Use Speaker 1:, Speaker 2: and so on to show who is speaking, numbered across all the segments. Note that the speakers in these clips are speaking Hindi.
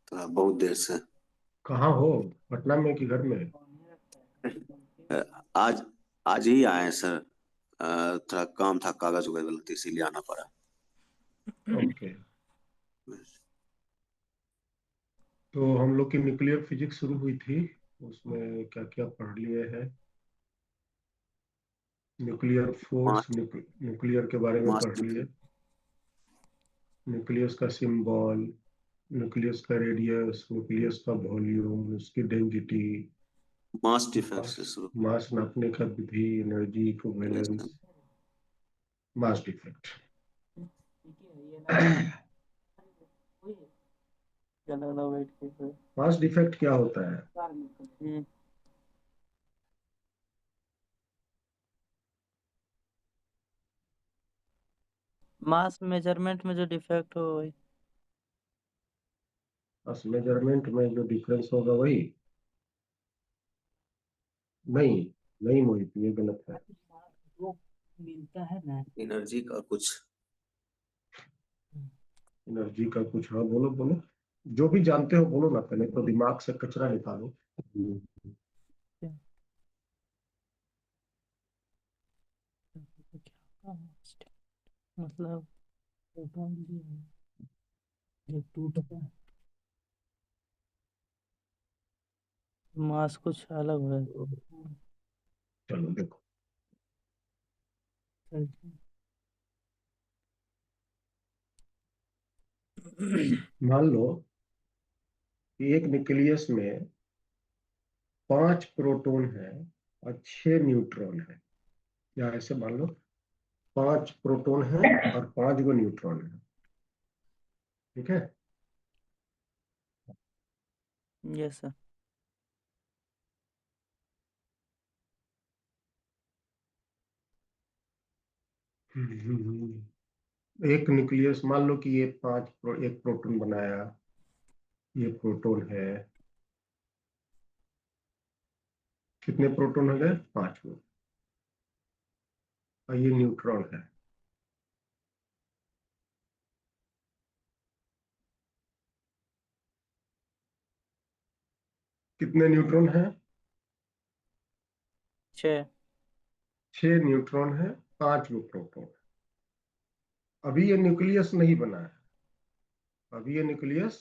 Speaker 1: तो बहुत देर से।
Speaker 2: कहाँ हो? पटना में कि घर में?
Speaker 1: अ, आज आज ही आए हैं सर। थोड़ा काम था, कागज वगैरह तो इसीलिए आना पड़ा।
Speaker 2: ओके। तो हम लोग की न्यूक्लियर फिजिक्स शुरू हुई थी। उसमें क्या क्या पढ़ लिए हैं? न्यूक्लियर फोर्स,
Speaker 1: मास
Speaker 2: न्यूक्लियर के बारे में
Speaker 1: मास
Speaker 2: पढ़ लिए। न्यूक्लियस का सिंबल, न्यूक्लियस का रेडियस, न्यूक्लियस का वॉल्यूम, उसकी डेंसिटी,
Speaker 1: मास डिफेंस
Speaker 2: मास,
Speaker 1: से शुरू।
Speaker 2: मास नापने का विधि, energy equivalence, mass defect. Mass defect क्या होता है?
Speaker 3: मास मेजरमेंट में जो डिफेक्ट हो वही।
Speaker 2: मास मेजरमेंट में जो डिफरेंस होगा वही? नहीं, नहीं मोहित, ये गलत है।
Speaker 3: वो मिलता है ना।
Speaker 1: एनर्जी का कुछ।
Speaker 2: एनर्जी का कुछ, हाँ बोलो बोलो। जो भी जानते हो बोलो ना, पहले तो दिमाग से कचरा निकालो।
Speaker 3: मतलब प्रोटॉन भी है, जब टूटता है मास कुछ अलग है।
Speaker 2: चलो देखो। मान लो कि एक न्यूक्लियस में 5 प्रोटॉन है और 6 न्यूट्रॉन है। या ऐसे मान लो 5 प्रोटॉन है और 5 गो न्यूट्रॉन है। ठीक है।
Speaker 3: Yes sir.
Speaker 2: एक न्यूक्लियस मान लो कि ये एक प्रोटॉन बनाया। ये प्रोटॉन है। कितने प्रोटॉन हो गए? 5 गो। और ये न्यूट्रॉन है। कितने न्यूट्रॉन है?
Speaker 3: 6।
Speaker 2: 6 न्यूट्रॉन है, 5 गो प्रोटॉन। अभी ये न्यूक्लियस नहीं बना है। अभी ये न्यूक्लियस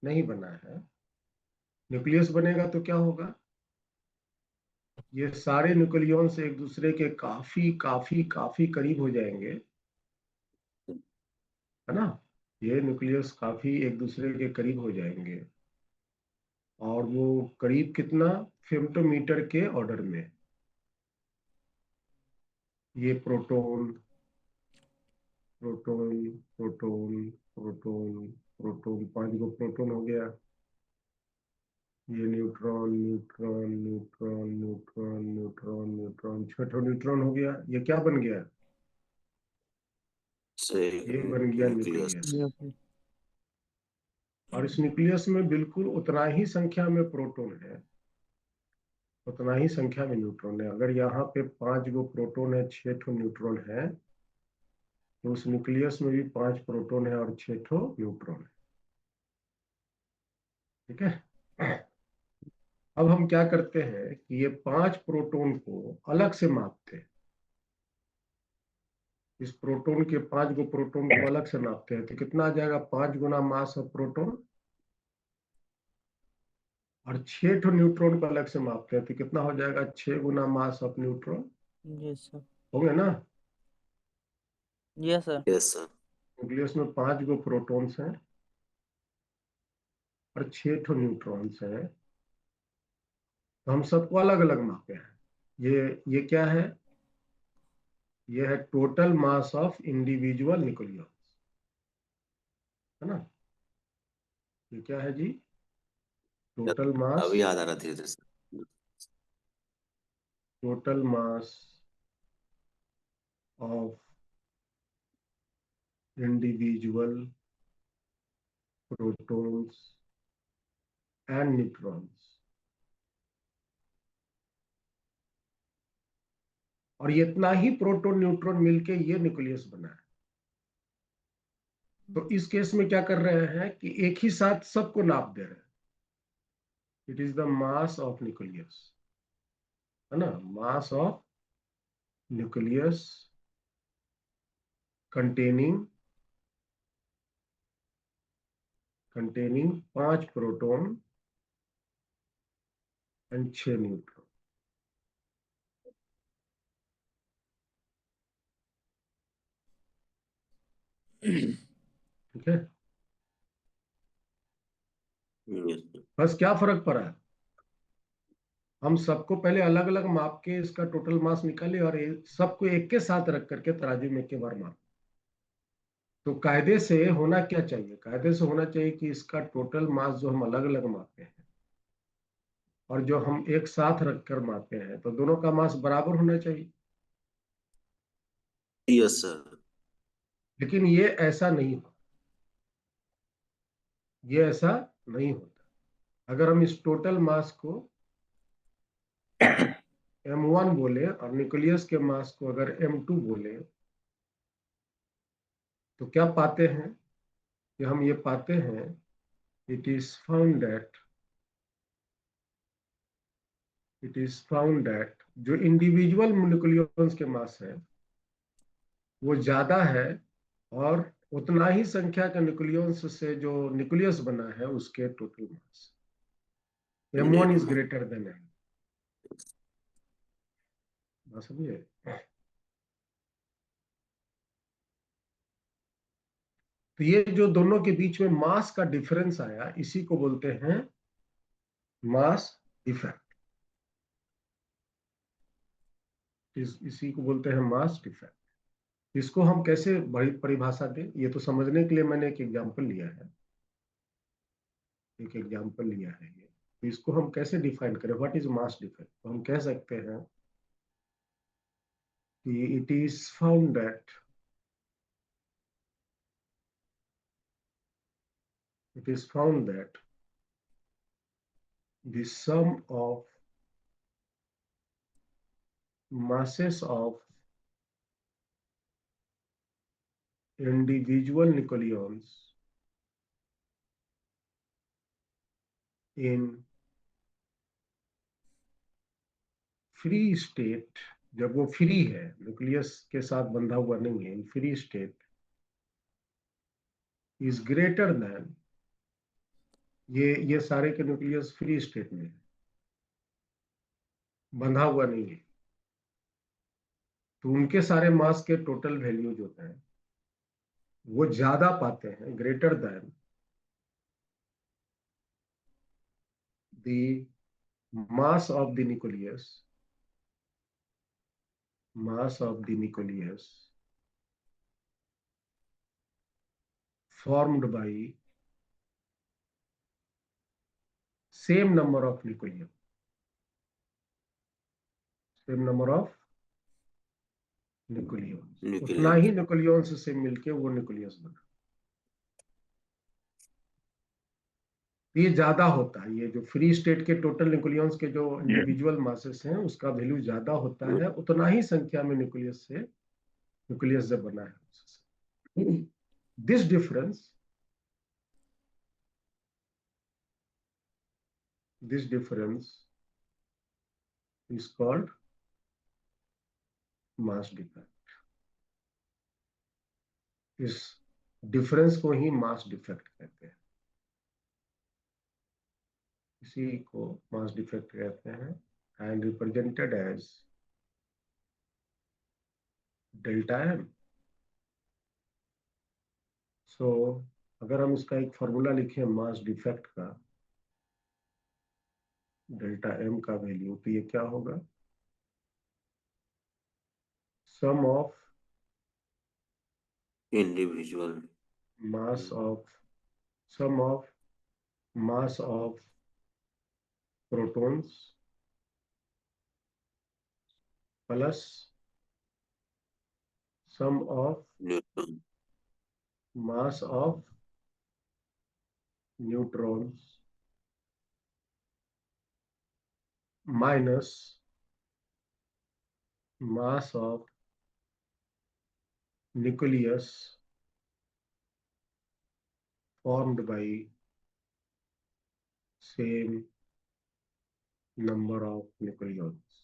Speaker 2: नहीं बना है। न्यूक्लियस बनेगा तो क्या होगा? ये सारे न्यूक्लियॉन्स एक दूसरे के काफी काफी काफी करीब हो जाएंगे। है ना? ये न्यूक्लियस काफी एक दूसरे के करीब हो जाएंगे। और वो करीब कितना? फेम्टोमीटर के ऑर्डर में। ये proton, proton, proton, proton, proton, 5 गो प्रोटॉन हो गया। ये neutron, neutron, neutron, neutron, neutron, neutron, 6 neutron हो गया। ये क्या बन गया?
Speaker 1: से
Speaker 2: ये बन गया
Speaker 1: न्यूक्लियस।
Speaker 2: न्यूक्लियस। और इस न्यूक्लियस में बिल्कुल उतना ही संख्या में प्रोटॉन है, उतना ही संख्या में न्यूट्रॉन है। अगर यहाँ पे 5 गो प्रोटॉन है, 6 ठो न्यूट्रॉन है, तो उस न्यूक्लियस में भी 5 प्रोटॉन है और 6 ठो न्यूट्रॉन है। ठीक है। अब हम क्या करते हैं कि ये 5 प्रोटॉन को अलग से मापते हैं। इस प्रोटॉन के 5 गो प्रोटॉन को अलग से नापते हैं, तो कितना आ जाएगा? 5 गुना मास ऑफ प्रोटॉन। और 6 ठो न्यूट्रॉन को अलग से मापते हैं, तो कितना हो जाएगा? 6 गुना mass of neutron.
Speaker 3: Yes sir.
Speaker 2: होंगे ना?
Speaker 3: Yes sir.
Speaker 1: Yes sir.
Speaker 2: Nucleus में 5 गो प्रोटॉन्स हैं और 6 ठो न्यूट्रॉन्स हैं। तो हम सबको अलग अलग मापे हैं। ये क्या है? ये है total mass of individual nucleus. है ना? ये क्या है जी? Total mass.
Speaker 1: अभी याद आ रहा धीरे धीरे से।
Speaker 2: Total mass of individual protons and neutrons. और ये इतना ही प्रोटॉन न्यूट्रॉन मिलके ये न्यूक्लियस बना है। तो इस केस में क्या कर रहे हैं कि एक ही साथ सबको नाप दे रहे हैं। It is the mass of nucleus, है ना, मास of nucleus containing 5 proton and 6 neutron. ठीक है,
Speaker 1: yes, sir.
Speaker 2: बस क्या फर्क पड़ा है, हम सबको पहले अलग अलग माप के इसका टोटल मास निकाले और सबको एक के साथ रख करके तराजू में एक के बार माप। तो कायदे से होना क्या चाहिए, कायदे से होना चाहिए कि इसका टोटल मास जो हम अलग अलग मापते हैं और जो हम एक साथ रखकर मापते हैं, तो दोनों का मास बराबर होना चाहिए।
Speaker 1: Yes, sir.
Speaker 2: लेकिन ये ऐसा नहीं होता, ये ऐसा नहीं होता। अगर हम इस टोटल मास को m1 बोले और न्यूक्लियस के मास को अगर m2 बोले, तो क्या पाते हैं कि हम ये पाते हैं, इट इज फाउंड दैट जो इंडिविजुअल न्यूक्लियॉन्स के मास है वो ज्यादा है, और उतना ही संख्या के न्यूक्लियॉन्स से जो न्यूक्लियस बना है उसके total mass m1 is greater then m। बात समझिए। तो ये जो दोनों के बीच में मास का डिफरेंस आया, इसी को बोलते हैं मास डिफेक्ट। इसी को बोलते हैं मास डिफेक्ट। इसको हम कैसे बड़ी परिभाषा दें, ये तो समझने के लिए मैंने एक एग्जांपल लिया है, ये तो इसको हम कैसे डिफाइन करें, व्हाट इज मास डिफेक्ट। तो हम कह सकते हैं कि it is found that the sum of masses of individual nucleons in free state, जब वो फ्री है, न्यूक्लियस के साथ बंधा हुआ नहीं है, in free state, is greater than, ये सारे के न्यूक्लियस फ्री स्टेट में है, बंधा हुआ नहीं है, तो उनके सारे मास के टोटल वैल्यू जो है वो ज्यादा पाते हैं, greater than the mass of the nucleus formed by same number of nucleons, उतना
Speaker 1: Nucleus.
Speaker 2: ही न्यूक्लियॉन्स से मिलके वो न्यूक्लियस बना। ये ज्यादा होता है, ये जो फ्री स्टेट के टोटल न्यूक्लियॉन्स के जो इंडिविजुअल मासेस हैं उसका वैल्यू ज्यादा होता है, उतना ही संख्या में न्यूक्लियस जब बना है उससे। This difference is called mass difference. इस डिफरेंस को ही मास डिफेक्ट कहते हैं, इसी को मास डिफेक्ट कहते हैं, and represented as delta M. So अगर हम इसका एक फॉर्मूला लिखें मास डिफेक्ट का, डेल्टा एम का वैल्यू, तो ये क्या होगा, sum of
Speaker 1: Individual.
Speaker 2: Mass of sum of mass of protons plus sum of
Speaker 1: Neutron.
Speaker 2: Mass of neutrons minus mass of nucleus formed by same number of nucleons.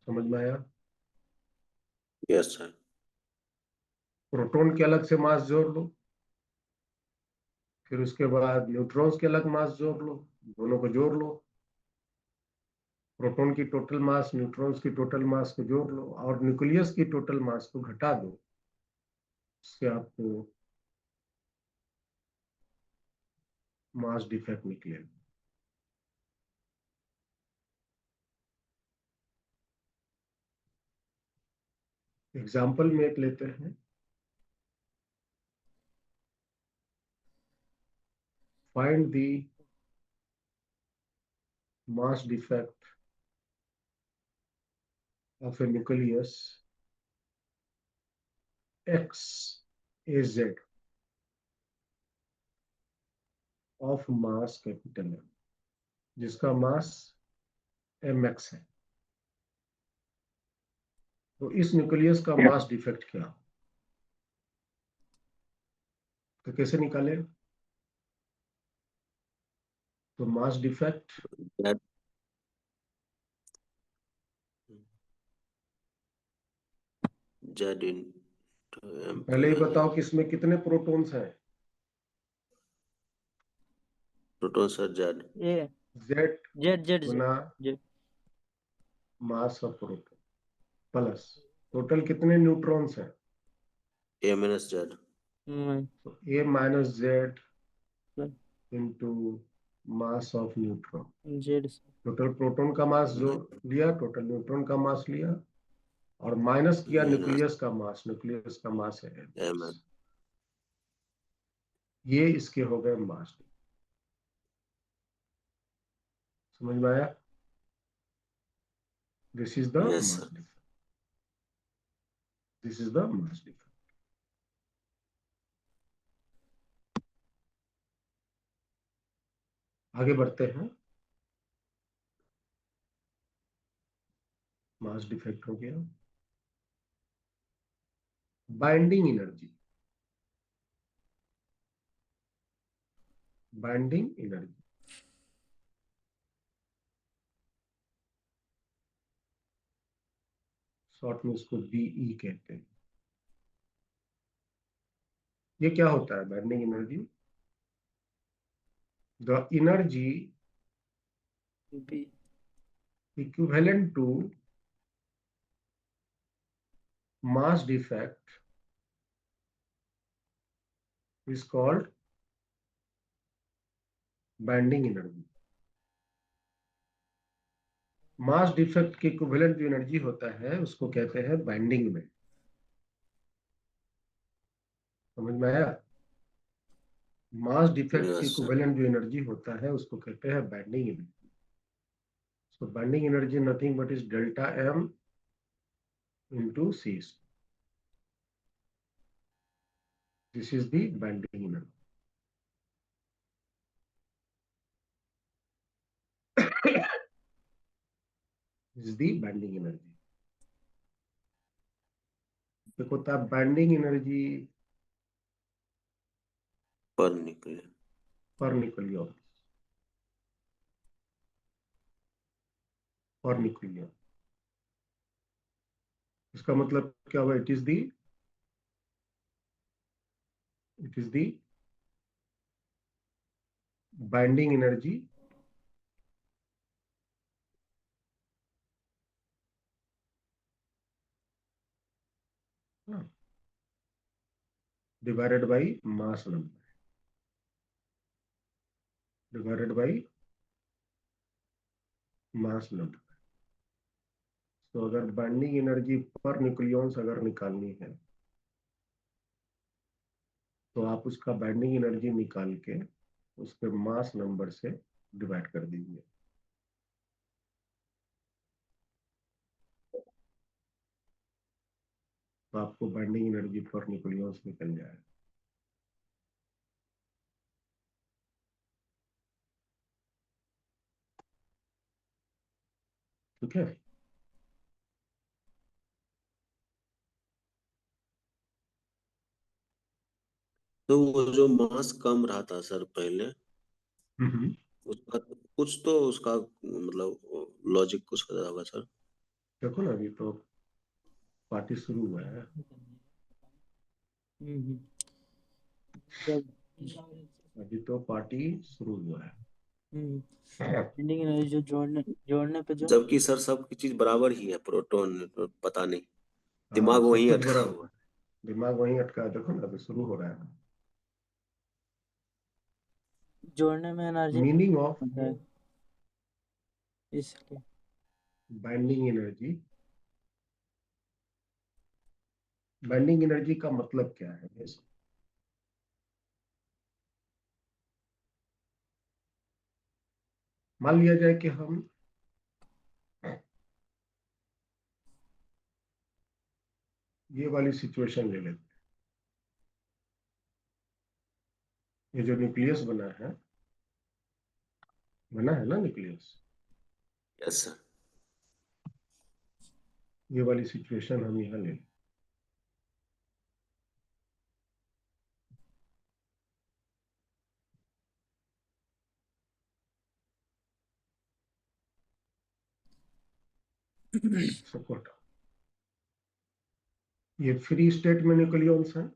Speaker 2: समझ में आया?
Speaker 1: Yes sir.
Speaker 2: प्रोटॉन के अलग से मास जोड़ लो, फिर उसके बाद न्यूट्रॉन्स के अलग मास जोड़ लो, दोनों को जोड़ लो, प्रोटॉन की टोटल मास न्यूट्रॉन्स की टोटल मास को जोड़ लो और न्यूक्लियस की टोटल मास को घटा दो, इससे आपको मास डिफेक्ट निकलेगा। एग्जाम्पल में एक लेते हैं, find the mass defect of A nucleus XAZ of mass capital M, जिसका मास mx है। तो इस न्यूक्लियस का मास डिफेक्ट क्या, तो कैसे निकाले? तो मास डिफेक्ट
Speaker 1: जेड इन
Speaker 2: पहले ही बताओ कि इसमें कितने प्रोटॉन्स हैं?
Speaker 1: Proton sir Z.
Speaker 3: A
Speaker 2: Z
Speaker 3: Z Z
Speaker 2: Guna
Speaker 3: Z
Speaker 2: mass of proton plus total कितने न्यूट्रॉन्स हैं?
Speaker 1: ए माइनस जेड।
Speaker 2: तो A minus Z into mass of neutron.
Speaker 3: Z
Speaker 2: total proton का मास जो लिया, टोटल न्यूट्रॉन का मास लिया और माइनस किया न्यूक्लियस का मास, न्यूक्लियस का मास है
Speaker 1: एम।
Speaker 2: ये इसके हो गए मास। समझ में आया? This is the
Speaker 1: yes
Speaker 2: mass
Speaker 1: sir.
Speaker 2: Defect, this is the mass defect. आगे बढ़ते हैं। मास डिफेक्ट हो गया। Binding energy, binding energy short में इसको बीई कहते हैं। ये क्या होता है binding energy? The energy
Speaker 3: be
Speaker 2: equivalent to mass defect is called binding energy। Mass defect के इक्विवेलेंट जो एनर्जी होता है उसको कहते हैं बाइंडिंग में। समझ में आया? मास डिफेक्ट के
Speaker 1: यस सर।
Speaker 2: इक्विवेलेंट जो एनर्जी होता है उसको कहते हैं binding energy. So binding energy nothing but is delta M into C। This is the binding energy. This is the binding energy. देखो होता है बाइंडिंग एनर्जी
Speaker 1: पर निकले।
Speaker 2: Per nucleon, per nucleon. इसका मतलब क्या हुआ? It is the binding energy divided by mass number, divided by mass number. तो अगर बाइंडिंग एनर्जी पर न्यूक्लियॉन्स अगर निकालनी है तो आप उसका बाइंडिंग एनर्जी निकाल के उसके मास नंबर से डिवाइड कर दीजिए। तो आपको बाइंडिंग एनर्जी पर न्यूक्लियॉन्स निकल जाएगा। ठीक है?
Speaker 1: तो वो जो मास कम रहा था सर पहले,
Speaker 2: हम्म।
Speaker 1: उसका कुछ तो उसका मतलब लॉजिक कुछ होता होगा सर।
Speaker 2: देखो ना, अभी तो पार्टी शुरू हुआ है।
Speaker 3: जब
Speaker 2: अभी तो पार्टी शुरू हुआ है।
Speaker 3: बेंडिंग एनर्जी जो जोड़ने जोड़ने पे जो
Speaker 1: जबकि सर सबकी चीज बराबर ही है, प्रोटॉन न्यूट्रॉन, पता नहीं
Speaker 2: हाँ,
Speaker 1: दिमाग
Speaker 2: सब
Speaker 1: वहीं
Speaker 2: कुछ
Speaker 1: अटका
Speaker 2: बड़ा
Speaker 1: हुआ
Speaker 2: हुआ है। दिमाग वहीं अटका है। देखो ना, अभी शुरू हो रहा है।
Speaker 3: जोड़ने में एनर्जी
Speaker 2: मीनिंग ऑफ
Speaker 3: होता है, इसलिए
Speaker 2: बाइंडिंग एनर्जी। बाइंडिंग एनर्जी का मतलब क्या है? मान लिया जाए कि हम ये वाली सिचुएशन ले लेते हैं। ये जो न्यूक्लियस बना है ना न्यूक्लियस,
Speaker 1: यस सर।
Speaker 2: ये वाली सिचुएशन हम यहाँ ले लें। सपोर्ट, ये फ्री स्टेट में न्यूक्लियॉन्स हैं।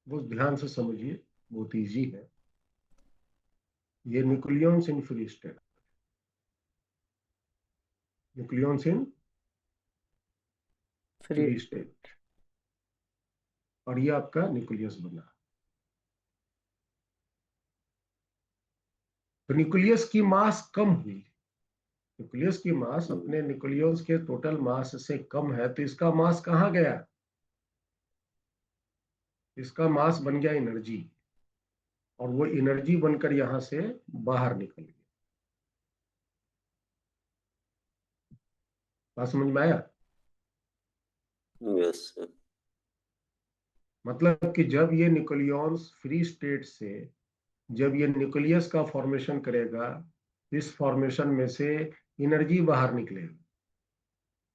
Speaker 2: बहुत ध्यान से समझिए, बहुत इजी है। ये nucleons in free state, nucleons in
Speaker 3: free
Speaker 2: free state, और ये आपका न्यूक्लियस बना। तो न्यूक्लियस की मास कम हुई। न्यूक्लियस की मास अपने न्यूक्लियस के टोटल मास से कम है, तो इसका मास कहाँ गया? इसका मास बन गया एनर्जी, और वो एनर्जी बनकर यहां से बाहर निकल गई। बात समझ में आया?
Speaker 1: Yes sir.
Speaker 2: मतलब कि जब ये न्यूक्लियॉन्स फ्री स्टेट से, जब ये न्यूक्लियस का फॉर्मेशन करेगा, इस फॉर्मेशन में से एनर्जी बाहर निकलेगा।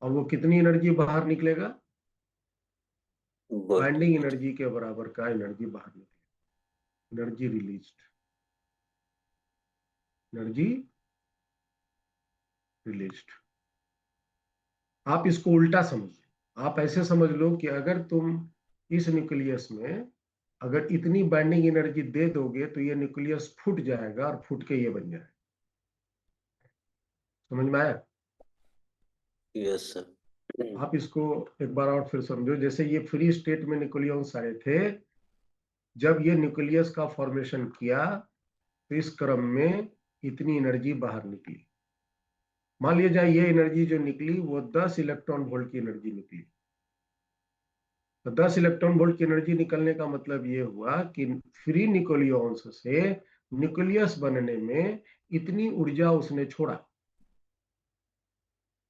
Speaker 2: और वो कितनी एनर्जी बाहर निकलेगा? बाइंडिंग एनर्जी के बराबर का एनर्जी बाहर निकलेगा। Energy released, energy released. आप इसको उल्टा समझो। आप ऐसे समझ लो कि अगर तुम इस न्यूक्लियस में अगर इतनी बाइंडिंग एनर्जी दे दोगे, तो ये न्यूक्लियस फूट जाएगा और फूट के ये बन जाएगा। समझ में आया?
Speaker 1: Yes sir.
Speaker 2: आप इसको एक बार और फिर समझो। जैसे ये फ्री स्टेट में न्यूक्लियॉन्स आए थे, जब ये न्यूक्लियस का फॉर्मेशन किया, तो इस क्रम में इतनी एनर्जी बाहर निकली। मान लिया जाए ये एनर्जी जो निकली वो 10 इलेक्ट्रॉन वोल्ट की एनर्जी निकली। तो 10 इलेक्ट्रॉन वोल्ट की एनर्जी निकलने का मतलब ये हुआ कि फ्री न्यूक्लियॉन्स से न्यूक्लियस बनने में इतनी ऊर्जा उसने छोड़ा,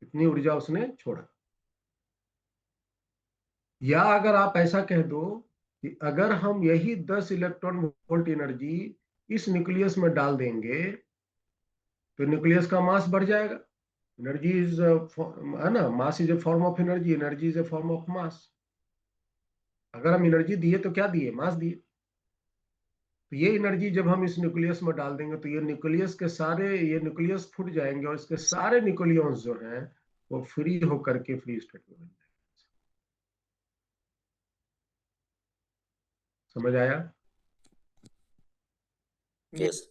Speaker 2: इतनी ऊर्जा उसने छोड़ा। या अगर आप ऐसा कह दो कि अगर हम यही 10 इलेक्ट्रॉन वोल्ट एनर्जी इस न्यूक्लियस में डाल देंगे, तो न्यूक्लियस का मास बढ़ जाएगा। एनर्जी इज, है ना, mass is a form of energy, energy is a form of mass. अगर हम एनर्जी दिए तो क्या दिए? मास दिए। तो ये एनर्जी जब हम इस न्यूक्लियस में डाल देंगे, तो ये न्यूक्लियस फूट जाएंगे, और इसके सारे न्यूक्लियॉन्स जो हैं वो फ्री होकर के फ्री स्टेट में बन जाएंगे। समझ आया?
Speaker 1: यस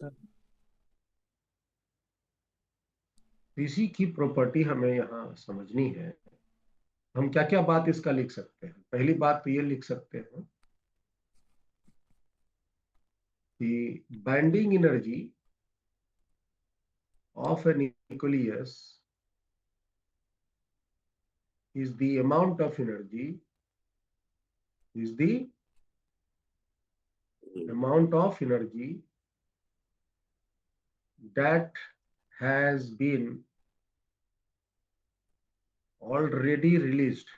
Speaker 2: इसी की प्रॉपर्टी हमें यहाँ समझनी है। हम क्या क्या बात इसका लिख सकते हैं? पहली बात तो ये लिख सकते हैं कि binding energy of a nucleus is the amount of energy, is the amount of energy that has been already released,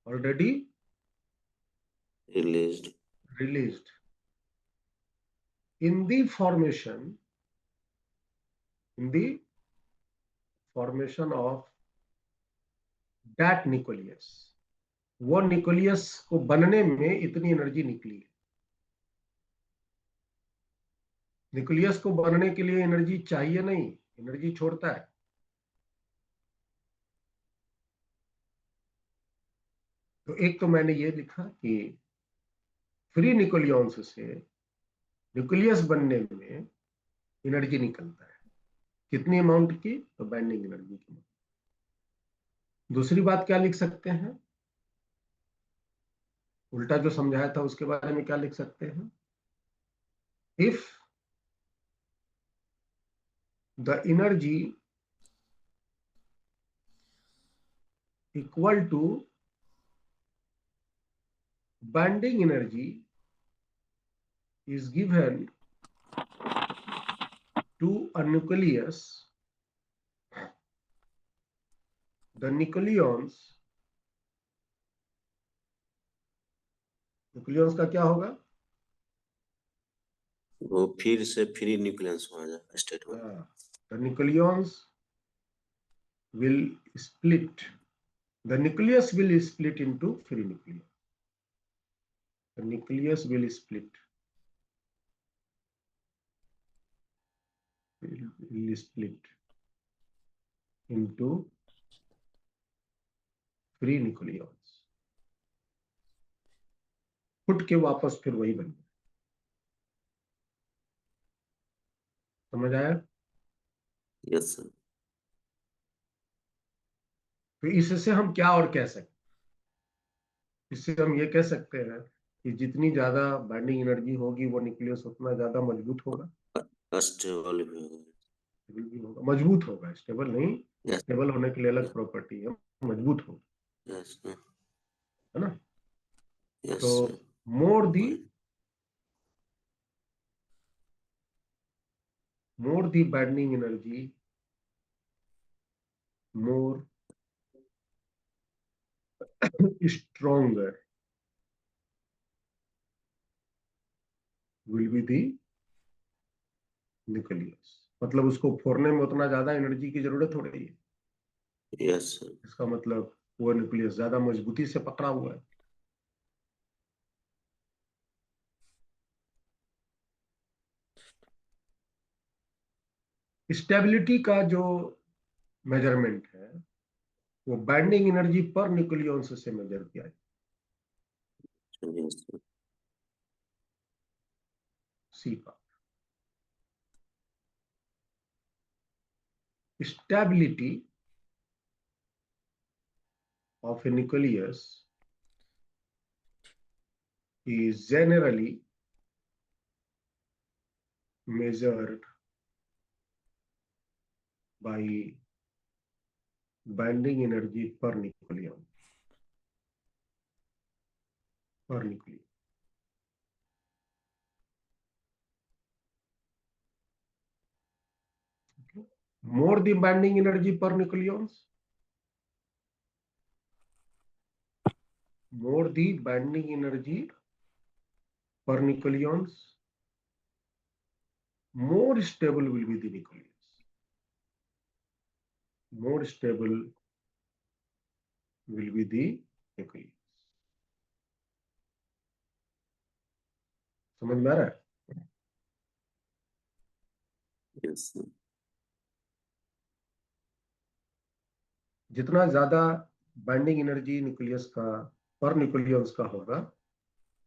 Speaker 2: already
Speaker 1: released.
Speaker 2: released in the formation, in the formation of that nucleus, वो न्यूक्लियस को बनने में इतनी एनर्जी निकली है। न्यूक्लियस को बनने के लिए एनर्जी चाहिए नहीं, एनर्जी छोड़ता है। तो एक तो मैंने ये लिखा कि फ्री न्यूक्लियॉन्स से न्यूक्लियस बनने में एनर्जी निकलता है। कितनी अमाउंट की? तो बाइंडिंग एनर्जी की। दूसरी बात क्या लिख सकते हैं? उल्टा जो समझाया था उसके बारे में क्या लिख सकते हैं? If the energy equal to binding energy is given to a nucleus, the nucleons का क्या होगा?
Speaker 1: वो फिर से फ्री न्यूक्लियस हो जाए स्टेट में।
Speaker 2: The nucleons will split. The nucleus will split into free nuclei. The nucleus will split. Will split into free nucleons. Foot के वापस फिर वही बन गया। समझ आया?
Speaker 1: Yes sir.
Speaker 2: तो इससे हम क्या और कह सकते? इससे हम ये कह सकते हैं कि जितनी ज्यादा बाइंडिंग एनर्जी होगी वो न्यूक्लियस उतना ज्यादा मजबूत होगा।
Speaker 1: स्टेबल भी होगा।
Speaker 2: स्टेबल भी होगा, मजबूत होगा। स्टेबल नहीं,
Speaker 1: यस
Speaker 2: स्टेबल होने के लिए अलग प्रॉपर्टी है, मजबूत होगा,
Speaker 1: यस
Speaker 2: है ना?
Speaker 1: यस
Speaker 2: तो more the
Speaker 1: point.
Speaker 2: Binding energy, more stronger will be the nucleus. मतलब उसको फोड़ने में उतना ज्यादा एनर्जी की जरूरत हो रही है।
Speaker 1: Yes sir.
Speaker 2: इसका मतलब वो न्यूक्लियस ज्यादा मजबूती से पकड़ा हुआ है। स्टेबिलिटी का जो मेजरमेंट है वो बाइंडिंग एनर्जी पर न्यूक्लियंस से मेजर किया है।
Speaker 1: Yes sir.
Speaker 2: सी का stability of a nucleus is generally measured by binding energy per nucleon. Per nucleon. Okay. More the binding energy per nucleons, more the binding energy per nucleons, more stable will be the nucleus. More stable will be the nucleus. समझ में आ रहा है?
Speaker 1: Yes sir.
Speaker 2: जितना ज्यादा बाइंडिंग एनर्जी न्यूक्लियस का पर न्यूक्लियंस का होगा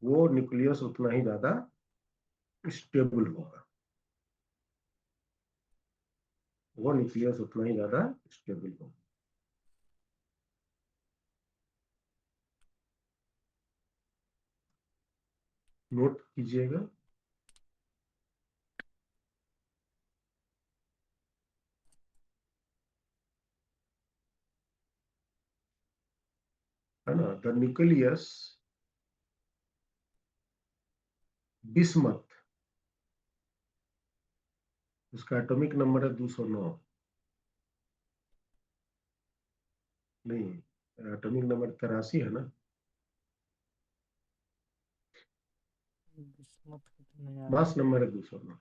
Speaker 2: वो न्यूक्लियस उतना ही ज्यादा स्टेबल होगा। वो न्यूक्लियस उतना ही ज्यादा स्टेबल होगा। नोट कीजिएगा। है ना? द न्यूक्लियस बिस्मथ, उसका एटॉमिक नंबर है 209। नहीं, एटॉमिक नंबर 83 है ना?
Speaker 3: बिस्मथ का तो नहीं आ
Speaker 2: मास
Speaker 3: रहा।
Speaker 2: नंबर है 209।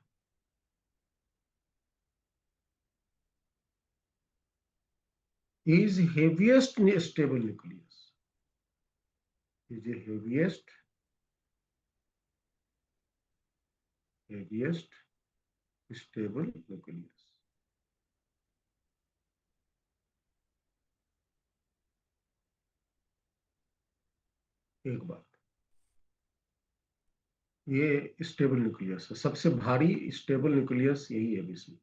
Speaker 2: is heaviest stable nucleus. Is the heaviest stable nucleus. एक बात, ये स्टेबल न्यूक्लियस है, सबसे भारी स्टेबल न्यूक्लियस यही है विश्व में।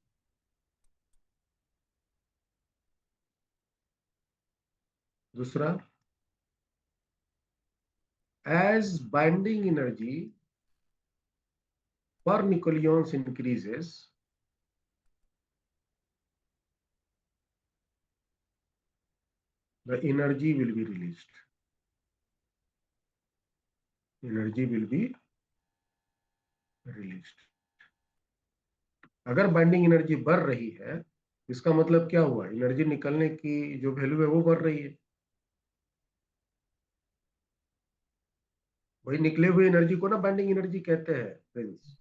Speaker 2: दूसरा, as binding energy per nucleons increases, the energy will be released. Energy will be released. अगर बाइंडिंग एनर्जी बढ़ रही है, इसका मतलब क्या हुआ? एनर्जी निकलने की जो वैल्यू है वो बढ़ रही है। वही निकले हुए एनर्जी को ना बाइंडिंग एनर्जी कहते हैं फ्रेंड्स।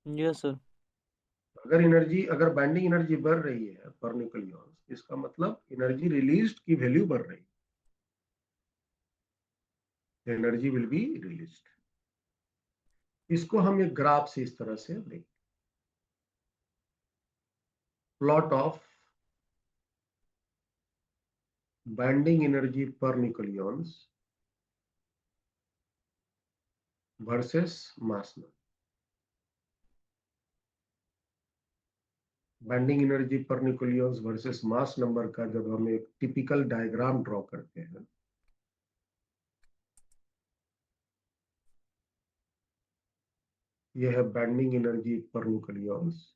Speaker 3: Yes sir.
Speaker 2: अगर बाइंडिंग एनर्जी बढ़ रही है पर न्यूक्लियॉन, इसका मतलब एनर्जी रिलीज्ड की वैल्यू बढ़ रही है। Energy will be released. इसको हम एक ग्राफ से इस तरह से देखें, प्लॉट ऑफ बाइंडिंग एनर्जी पर nucleons versus mass number. Binding energy पर न्यूक्लियॉन्स वर्सेस मास नंबर का जब हम एक टिपिकल डायग्राम ड्रॉ करते हैं, यह है बाइंडिंग एनर्जी पर न्यूक्लियॉन्स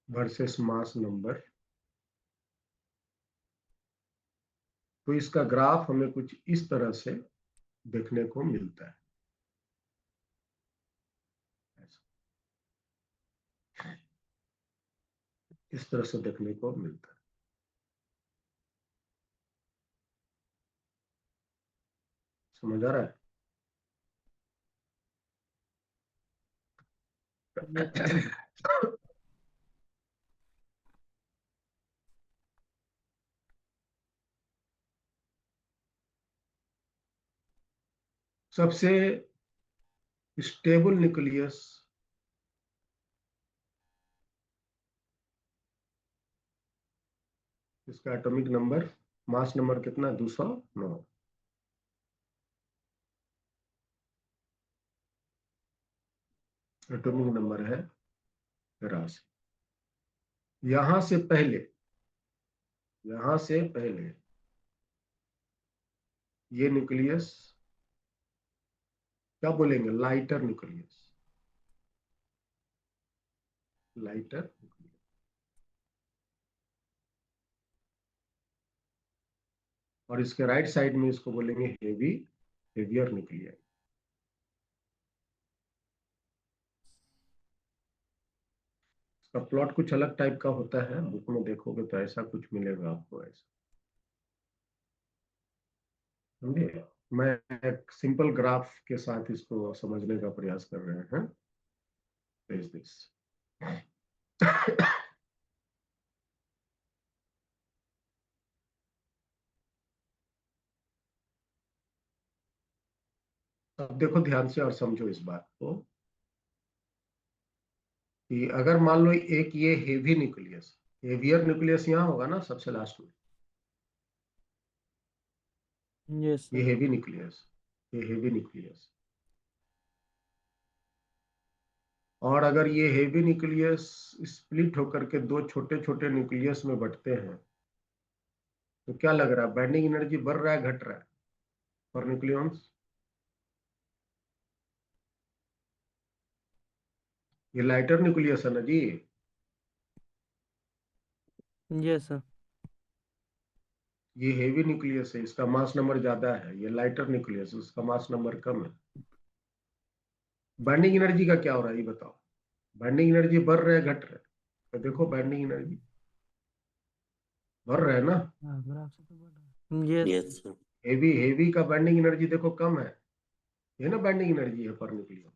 Speaker 2: वर्सेस मास नंबर। तो इसका ग्राफ हमें कुछ इस तरह से देखने को मिलता है। इस तरह से देखने को मिलता है। समझ आ रहा है? सबसे स्टेबल न्यूक्लियस इसका एटॉमिक नंबर, मास नंबर कितना? 209। एटॉमिक नंबर है 83। यहां से पहले ये न्यूक्लियस क्या बोलेंगे? Lighter nucleus. और इसके राइट साइड में इसको बोलेंगे हेवियर न्यूक्लियर। इसका प्लॉट कुछ अलग टाइप का होता है, बुक में देखोगे तो ऐसा कुछ मिलेगा आपको, ऐसा। समझे? मैं एक सिंपल ग्राफ के साथ इसको समझने का प्रयास कर रहे हैं। Is this अब देखो ध्यान से और समझो इस बात को कि अगर मान लो एक ये हेवी न्यूक्लियस, हेवियर न्यूक्लियस यहाँ होगा ना सबसे लास्ट में,
Speaker 3: यस
Speaker 2: ये
Speaker 3: सर।
Speaker 2: Heavy nucleus. और अगर ये हेवी न्यूक्लियस स्प्लिट होकर के दो छोटे छोटे न्यूक्लियस में बंटते हैं, तो क्या लग रहा है? बाइंडिंग एनर्जी बढ़ रहा है, घट रहा है पर न्यूक्लियॉन्स? ये लाइटर न्यूक्लियस है ना जी।
Speaker 3: Yes sir.
Speaker 2: ये हेवी न्यूक्लियस है, इसका मास नंबर ज्यादा है। ये लाइटर न्यूक्लियस, उसका मास नंबर कम है। बाइंडिंग एनर्जी का क्या हो रहा है ये बताओ? बाइंडिंग एनर्जी बढ़ रहा है, घट रहा है? तो देखो बाइंडिंग एनर्जी बढ़ रहा है ना।
Speaker 3: हाँ, ग्राफ से तो बढ़ रहा है। Yes
Speaker 1: yes sir.
Speaker 2: हेवी का बाइंडिंग एनर्जी देखो कम है, ये ना बाइंडिंग एनर्जी है पर न्यूक्लियस,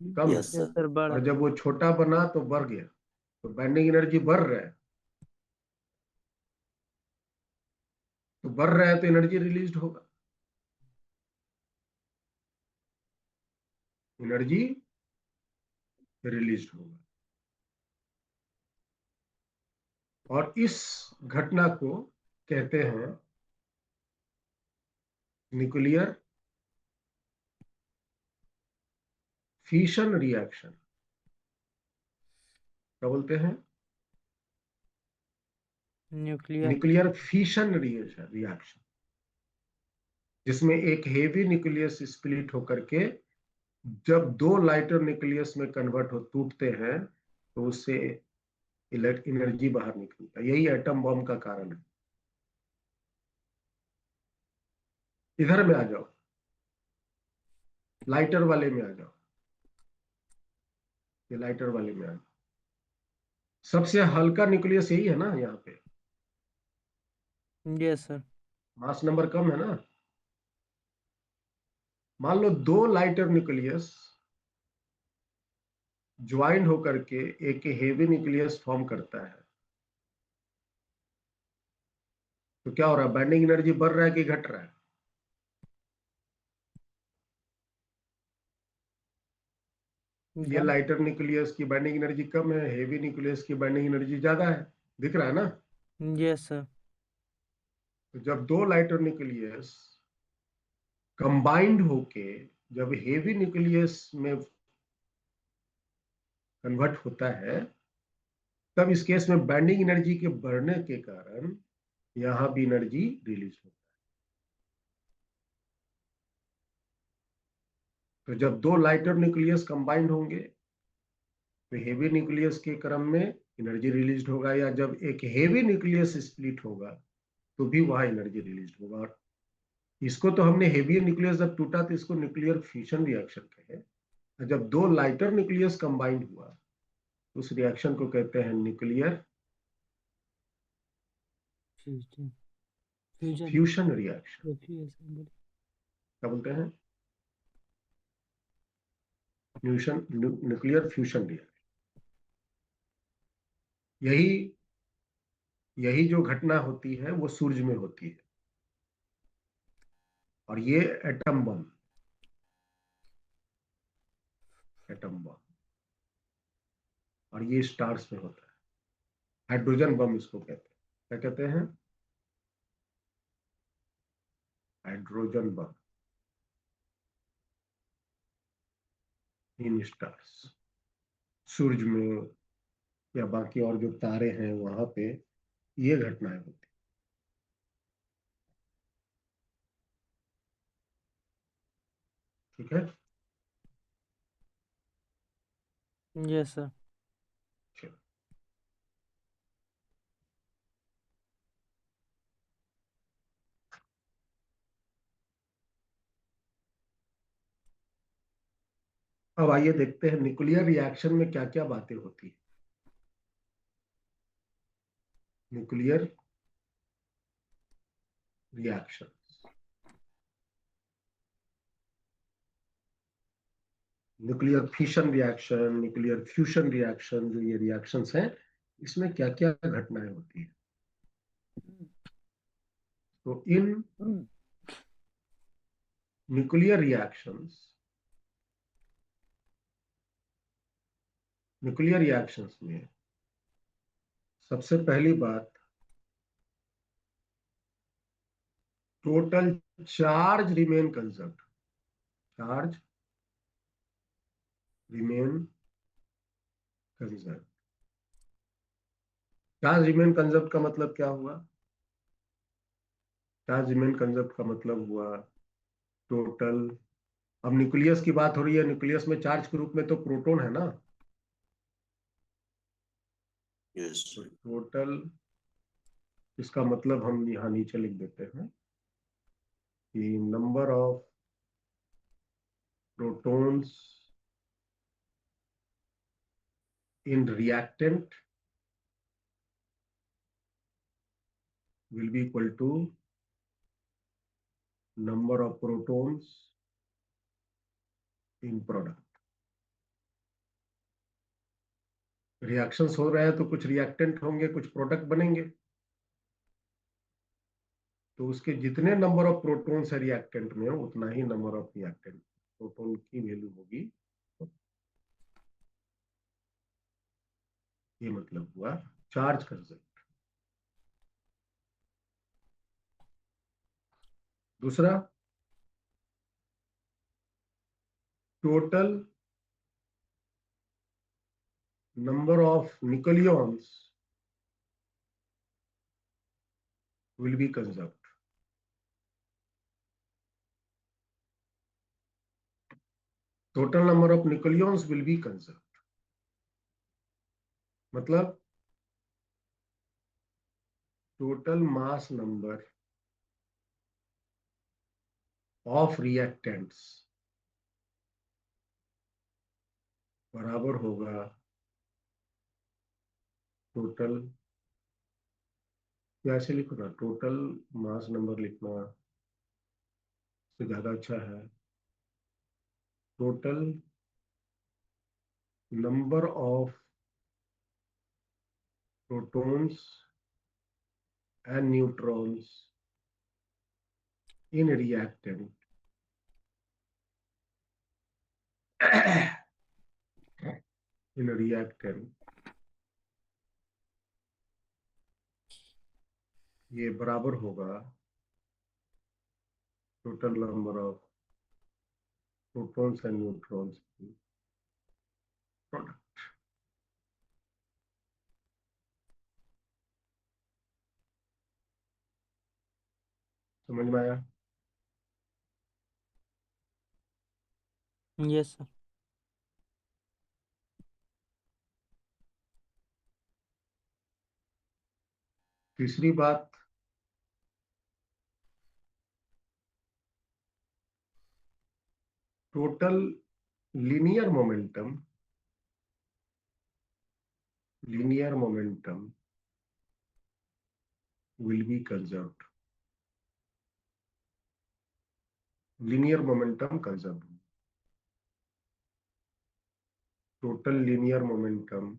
Speaker 2: कम है।
Speaker 1: Yes sir.
Speaker 3: सर बढ़
Speaker 2: और
Speaker 3: रहा
Speaker 2: जब वो छोटा बना तो बढ़ गया। तो बाइंडिंग एनर्जी बढ़ रहा है, तो बढ़ रहा है तो एनर्जी रिलीज होगा, एनर्जी रिलीज होगा। और इस घटना को कहते हैं न्यूक्लियर फिशन रिएक्शन। क्या बोलते हैं?
Speaker 3: न्यूक्लियर
Speaker 2: न्यूक्लियर फिशन रिएक्शन, जिसमें एक हेवी न्यूक्लियस स्प्लिट होकर के जब दो लाइटर न्यूक्लियस में कन्वर्ट हो टूटते हैं तो उससे एनर्जी बाहर निकलता है। यही एटम बम का कारण है। इधर में आ जाओ, लाइटर वाले में आ जाओ, ये लाइटर वाले में आ जाओ। सबसे हल्का न्यूक्लियस यही है ना यहाँ पे,
Speaker 3: यस सर।
Speaker 2: मास नंबर कम है ना। मान लो दो लाइटर न्यूक्लियस ज्वाइंट होकर के एक हेवी न्यूक्लियस फॉर्म करता है, तो क्या हो रहा है? बाइंडिंग एनर्जी बढ़ रहा है कि घट रहा है? ये लाइटर न्यूक्लियस की बाइंडिंग एनर्जी कम है, हेवी न्यूक्लियस की बाइंडिंग एनर्जी ज्यादा है। दिख रहा है ना?
Speaker 3: Yes sir.
Speaker 2: तो जब दो लाइटर न्यूक्लियस कंबाइंड होके जब हेवी न्यूक्लियस में कन्वर्ट होता है, तब इस केस में बाइंडिंग एनर्जी के बढ़ने के कारण यहां भी एनर्जी रिलीज होती है। तो जब दो लाइटर न्यूक्लियस कंबाइंड होंगे तो हेवी न्यूक्लियस के क्रम में एनर्जी रिलीज होगा, या जब एक हेवी न्यूक्लियस स्प्लिट होगा तो भी वहां एनर्जी रिलीज होगा। और इसको तो हमने हेवी न्यूक्लियस जब टूटा तो इसको न्यूक्लियर फ्यूजन रिएक्शन कहे। जब दो लाइटर न्यूक्लियस कंबाइंड हुआ उस रिएक्शन को कहते हैं nuclear
Speaker 3: fusion. Fusion.
Speaker 2: Fusion reaction.
Speaker 3: Fusion.
Speaker 2: क्या बोलते हैं? Nuclear fusion reaction. यही यही जो घटना होती है वो सूरज में होती है। और ये एटम बम, एटम बम, और ये स्टार्स में होता है। हाइड्रोजन बम इसको कहते हैं। क्या कहते हैं? हाइड्रोजन बम इन स्टार्स। सूरज में या बाकी और जो तारे हैं वहां पे ये घटनाएं होती। ठीक है।
Speaker 3: Yes sir.
Speaker 2: चलो। अब आइए देखते हैं न्यूक्लियर रिएक्शन में क्या क्या बातें होती है। Nuclear reaction, nuclear fission reaction, nuclear fusion reaction, जो ये रिएक्शंस हैं इसमें क्या क्या घटनाएं होती है। तो in nuclear reactions, nuclear reactions में सबसे पहली बात, total charge remain conserve. Charge remain conserve. Charge remain conserve का मतलब क्या हुआ? चार्ज रिमेन कंजर्व का मतलब हुआ टोटल, अब न्यूक्लियस की बात हो रही है, न्यूक्लियस में चार्ज के रूप में तो प्रोटॉन है ना।
Speaker 1: यस।
Speaker 2: तो टोटल, इसका मतलब हम यहाँ नीचे लिख देते हैं कि number of protons in reactant will be equal to number of protons in product। Reactions हो रहे हैं तो कुछ रिएक्टेंट होंगे, कुछ प्रोडक्ट बनेंगे। तो उसके जितने नंबर ऑफ प्रोटॉन्स है रिएक्टेंट में, उतना ही नंबर ऑफ रिएक्टेंट प्रोटॉन की वैल्यू होगी। ये मतलब हुआ चार्ज कंजर्वेशन। दूसरा, total number of nucleons will be conserved. Total number of nucleons will be conserved. मतलब total mass number of reactants बराबर होगा टोटल, या ऐसे लिखो ना, टोटल मास नंबर लिखना से ज्यादा अच्छा है। Total number of protons and neutrons in reactant in reactant, ये बराबर होगा total number of protons and neutrons की प्रोडक्ट। समझ में आया?
Speaker 3: Yes sir.
Speaker 2: तीसरी बात, total linear momentum, linear momentum will be conserved. Linear momentum conserve. Total linear momentum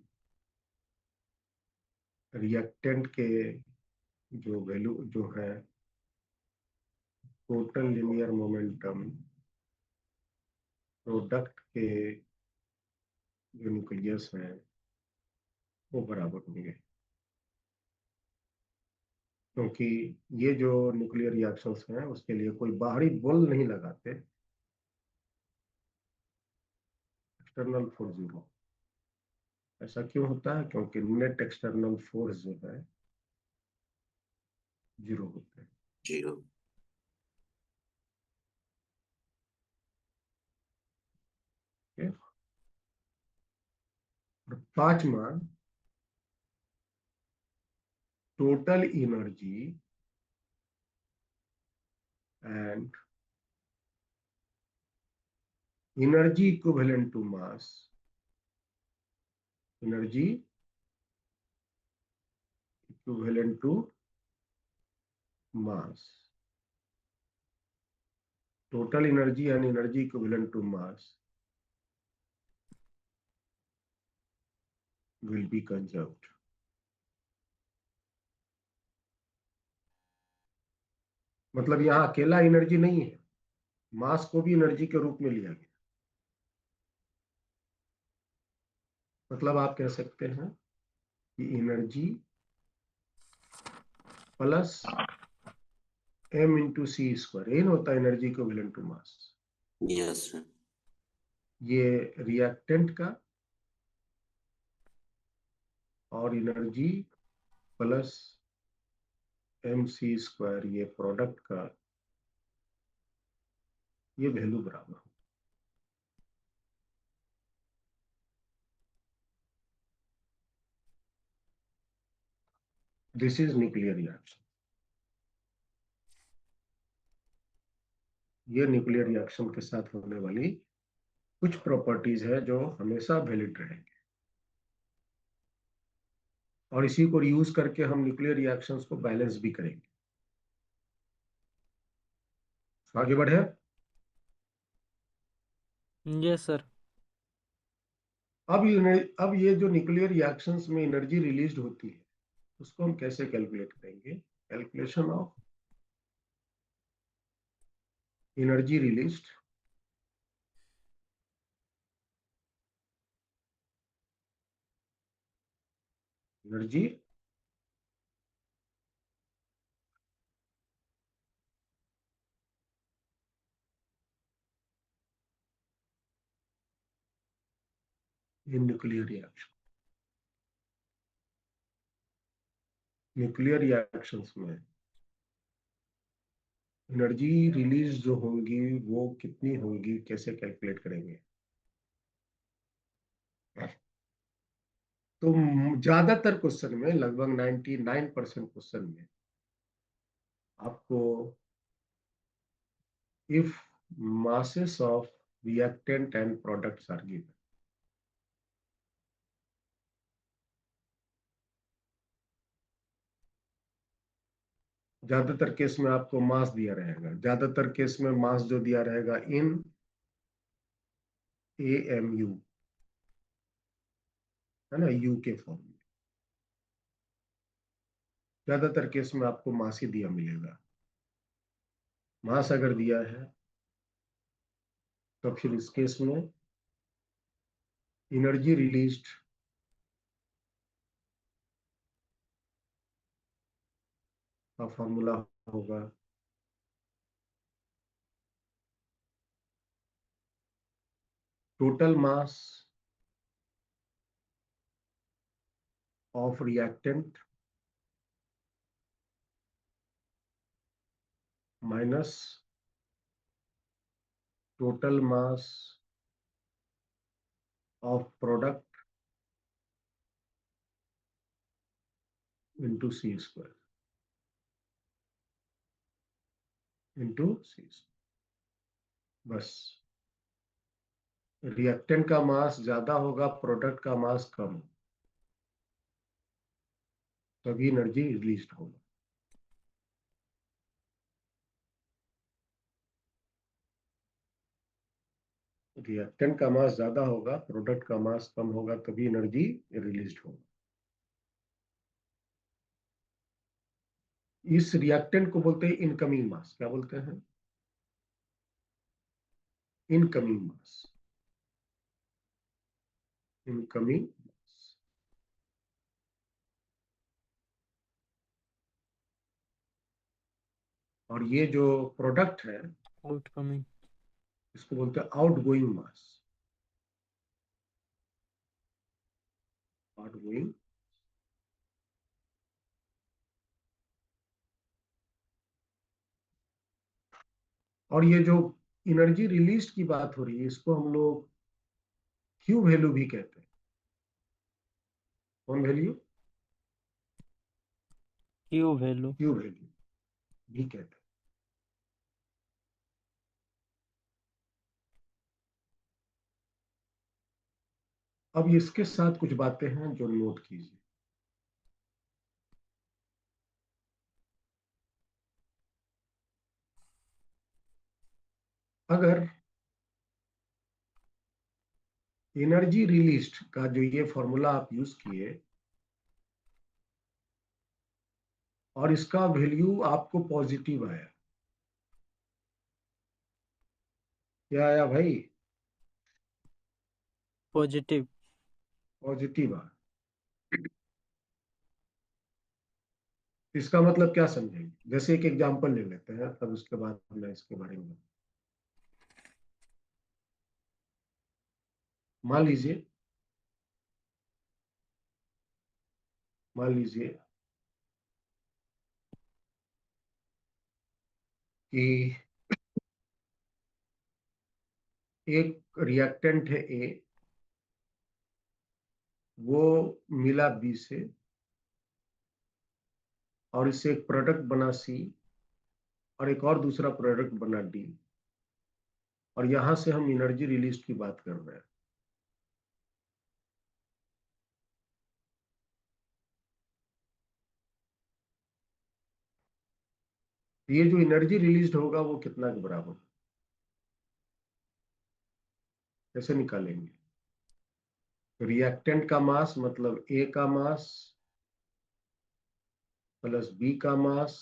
Speaker 2: reactant के जो वैल्यू जो है, टोटल लीनियर मोमेंटम प्रोडक्ट के जो न्यूक्लियस है वो बराबर होंगे। क्योंकि ये जो न्यूक्लियर रिएक्शंस हैं उसके लिए कोई बाहरी बल नहीं लगाते, एक्सटर्नल फोर्स जीरो। ऐसा क्यों होता है? क्योंकि नेट एक्सटर्नल फोर्स जो है जीरो होते हैं।
Speaker 1: जीरो।
Speaker 2: और पांचवा, total energy and energy equivalent to mass, energy equivalent to mass, total energy and energy equivalent to mass will be conserved. मतलब यहाँ अकेला एनर्जी नहीं है, मास को भी एनर्जी के रूप में लिया गया। मतलब आप कह सकते हैं कि एनर्जी प्लस m इंटू सी स्क्वायर, ये होता है energy equivalent to mass.
Speaker 1: Yes sir.
Speaker 2: ये रिएक्टेंट का, और energy plus M C square ये प्रोडक्ट का, ये वैल्यू बराबर हो। This is nuclear reaction. ये न्यूक्लियर रिएक्शन के साथ होने वाली कुछ प्रॉपर्टीज है जो हमेशा वैलिड रहेंगे, और इसी को यूज करके हम न्यूक्लियर रिएक्शंस को बैलेंस भी करेंगे। आगे बढ़े।
Speaker 3: Yes sir.
Speaker 2: अब ये जो न्यूक्लियर रिएक्शंस में एनर्जी रिलीज होती है उसको हम कैसे कैलकुलेट करेंगे? Calculation of energy released energy in nuclear reaction. Nuclear reactions में एनर्जी रिलीज जो होंगी वो कितनी होंगी, कैसे कैलकुलेट करेंगे? तो ज्यादातर क्वेश्चन में, लगभग 99% क्वेश्चन में आपको if masses of reactant and products are given, ज्यादातर केस में आपको मास दिया रहेगा। ज्यादातर केस में मास जो दिया रहेगा इन AMU, है ना, यू के फॉर्म में। ज्यादातर केस में आपको मास ही दिया मिलेगा। मास अगर दिया है तो फिर इस केस में एनर्जी रिलीज्ड का फॉर्मूला होगा total mass of reactant minus total mass of product into C square into c. बस रिएक्टेंट का मास ज्यादा होगा, प्रोडक्ट का मास कम, तभी एनर्जी रिलीज होगा। रिएक्टेंट का मास ज्यादा होगा, प्रोडक्ट का मास कम होगा, तभी एनर्जी रिलीज होगा। इस रिएक्टेंट को बोलते हैं इनकमिंग मास। क्या बोलते हैं? इनकमिंग मास। इनकमिंग मास। और ये जो प्रोडक्ट है
Speaker 3: आउटकमिंग।
Speaker 2: इसको बोलते हैं आउटगोइंग मास। आउटगोइंग। और ये जो एनर्जी रिलीज की बात हो रही है इसको हम लोग क्यू वैल्यू भी कहते हैं। कौन value?
Speaker 3: Q value.
Speaker 2: Q value भी कहते हैं। अब इसके साथ कुछ बातें हैं जो नोट कीजिए। अगर एनर्जी रिलीज्ड का जो ये फॉर्मूला आप यूज किए और इसका वैल्यू आपको पॉजिटिव आया, क्या आया भाई?
Speaker 3: पॉजिटिव।
Speaker 2: पॉजिटिव आया। इसका मतलब क्या समझेंगे? जैसे एक एग्जांपल ले लेते हैं, तब उसके बाद मैं इसके बारे में। मान लीजिए मान लीजिए कि एक रिएक्टेंट है ए, वो मिला बी से और इससे एक प्रोडक्ट बना सी और एक और दूसरा प्रोडक्ट बना डी, और यहां से हम एनर्जी रिलीज की बात कर रहे हैं। ये जो एनर्जी रिलीज होगा वो कितना के बराबर, कैसे निकालेंगे? रिएक्टेंट का मास मतलब ए का मास प्लस बी का मास,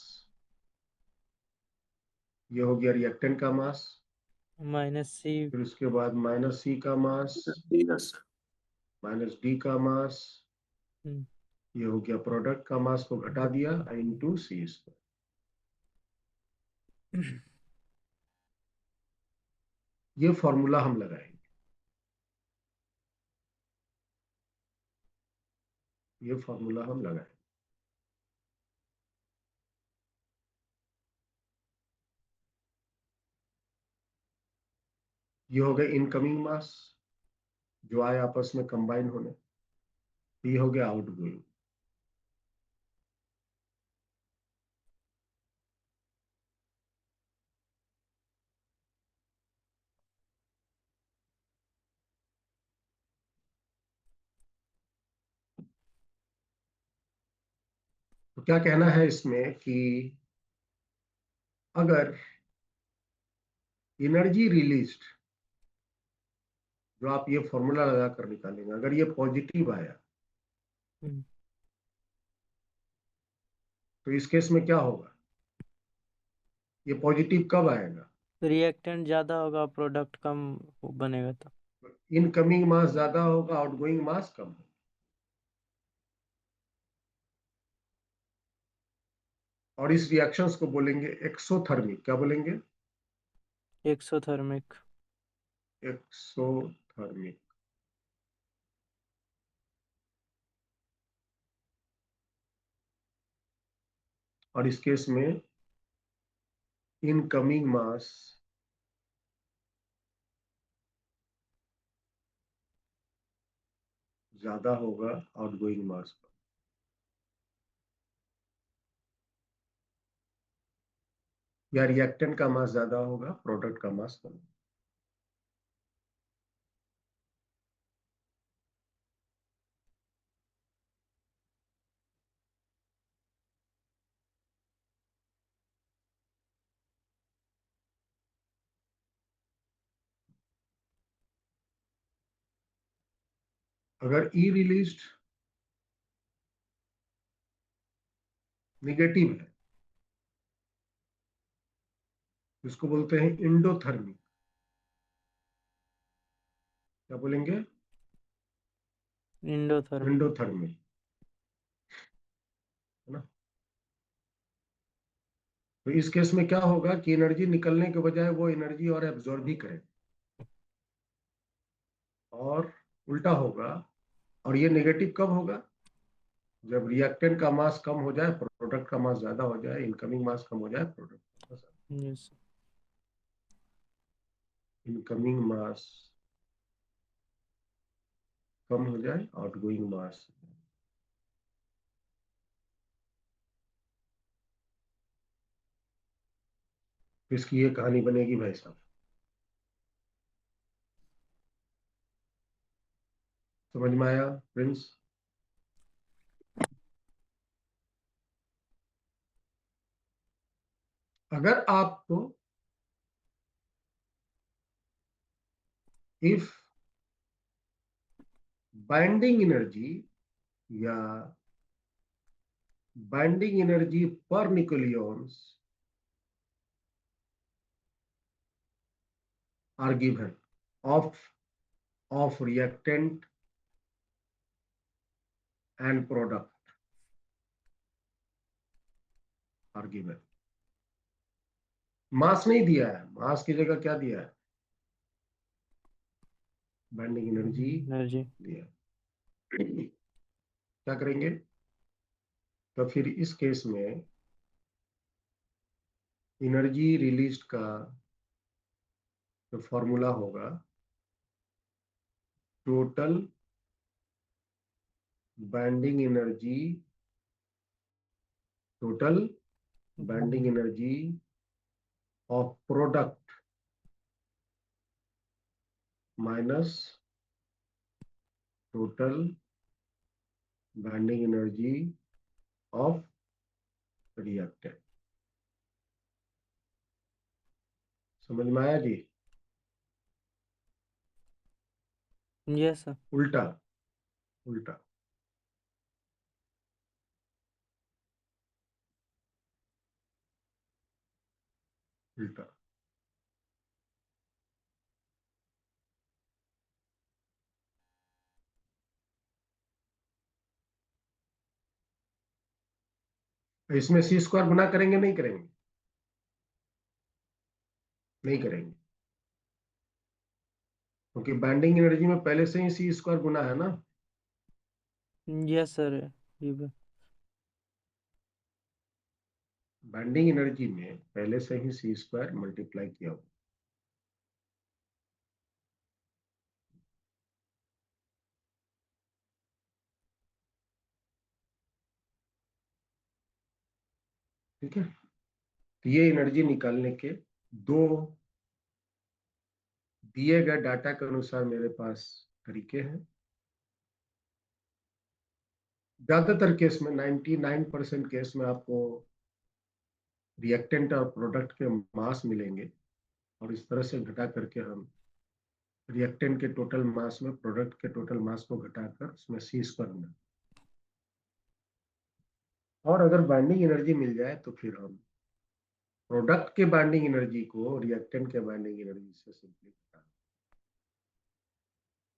Speaker 2: ये हो गया रिएक्टेंट का मास।
Speaker 3: -C।
Speaker 2: फिर उसके बाद माइनस सी का मास
Speaker 1: यस सर।
Speaker 2: माइनस डी का मास,
Speaker 3: हम्म,
Speaker 2: ये हो गया प्रोडक्ट का मास को घटा दिया इंटू सी स्क्वायर। ये फॉर्मूला हम लगाएंगे, ये फॉर्मूला हम लगाएंगे। ये हो गया इनकमिंग मास जो आए आपस में कंबाइन होने, ये हो गया आउटगोइंग। तो क्या कहना है इसमें कि अगर एनर्जी रिलीज्ड, जो आप ये फॉर्मूला लगा कर निकालेंगे, अगर ये पॉजिटिव आया
Speaker 3: हम्म,
Speaker 2: तो इस केस में क्या होगा? ये पॉजिटिव कब आएगा?
Speaker 3: रिएक्टेंट ज्यादा होगा, प्रोडक्ट कम बनेगा तो।
Speaker 2: इनकमिंग मास ज्यादा होगा, आउटगोइंग मास कम होगा। और इस रिएक्शंस को बोलेंगे एक्सोथर्मिक। क्या बोलेंगे?
Speaker 3: एक्सोथर्मिक।
Speaker 2: एक्सोथर्मिक। और इस केस में इनकमिंग मास ज्यादा होगा आउटगोइंग मास का। या रिएक्टेंट का मास ज्यादा होगा, प्रोडक्ट का मास कम। अगर ई रिलीज्ड निगेटिव है, इसको बोलते हैं इंडोथर्मिक। क्या बोलेंगे?
Speaker 3: इंडोथर्मिक।
Speaker 2: इंडोथर्मिक, है ना? तो इस केस में क्या होगा कि एनर्जी निकलने के बजाय वो एनर्जी और एब्जॉर्ब भी करे, और उल्टा होगा। और ये नेगेटिव कब होगा? जब रिएक्टेंट का मास कम हो जाए, प्रोडक्ट का मास ज्यादा हो जाए, इनकमिंग मास कम हो जाए, प्रोडक्ट का मास।
Speaker 3: यस।
Speaker 2: इनकमिंग मास कम हो जाए, आउटगोइंग मास। इसकी ये कहानी बनेगी भाई साहब। समझ में आया प्रिंस? अगर आपको इफ बाइंडिंग एनर्जी या बाइंडिंग एनर्जी पर nucleons are given of reactant and product are given। मास नहीं दिया है, मास की जगह क्या दिया है? Binding energy
Speaker 3: energy.
Speaker 2: दिया है। क्या करेंगे? तो फिर इस केस में एनर्जी रिलीज का जो फॉर्मूला होगा, total binding energy, total binding energy of product minus total binding energy of reactant. समझ में आया जी?
Speaker 3: यस।
Speaker 2: उल्टा, उल्टा। उल्टा। इसमें सी स्क्वायर गुना करेंगे नहीं करेंगे? नहीं करेंगे, क्योंकि बाइंडिंग एनर्जी में पहले से ही सी स्क्वायर गुना है ना।
Speaker 3: Yes sir. ये
Speaker 2: बाइंडिंग एनर्जी में पहले से ही सी स्क्वायर मल्टीप्लाई किया हुआ। ठीक है, तो ये एनर्जी निकालने के दो दिए गए डाटा के अनुसार मेरे पास तरीके हैं। ज्यादातर केस में 99% केस में आपको रिएक्टेंट और प्रोडक्ट के मास मिलेंगे, और इस तरह से घटा करके हम रिएक्टेंट के टोटल मास में प्रोडक्ट के टोटल मास को घटाकर उसमें सी स्क्वायर में, और अगर बाइंडिंग एनर्जी मिल जाए तो फिर हम प्रोडक्ट के बाइंडिंग एनर्जी को रिएक्टेंट के बाइंडिंग एनर्जी से सिंपली घटा।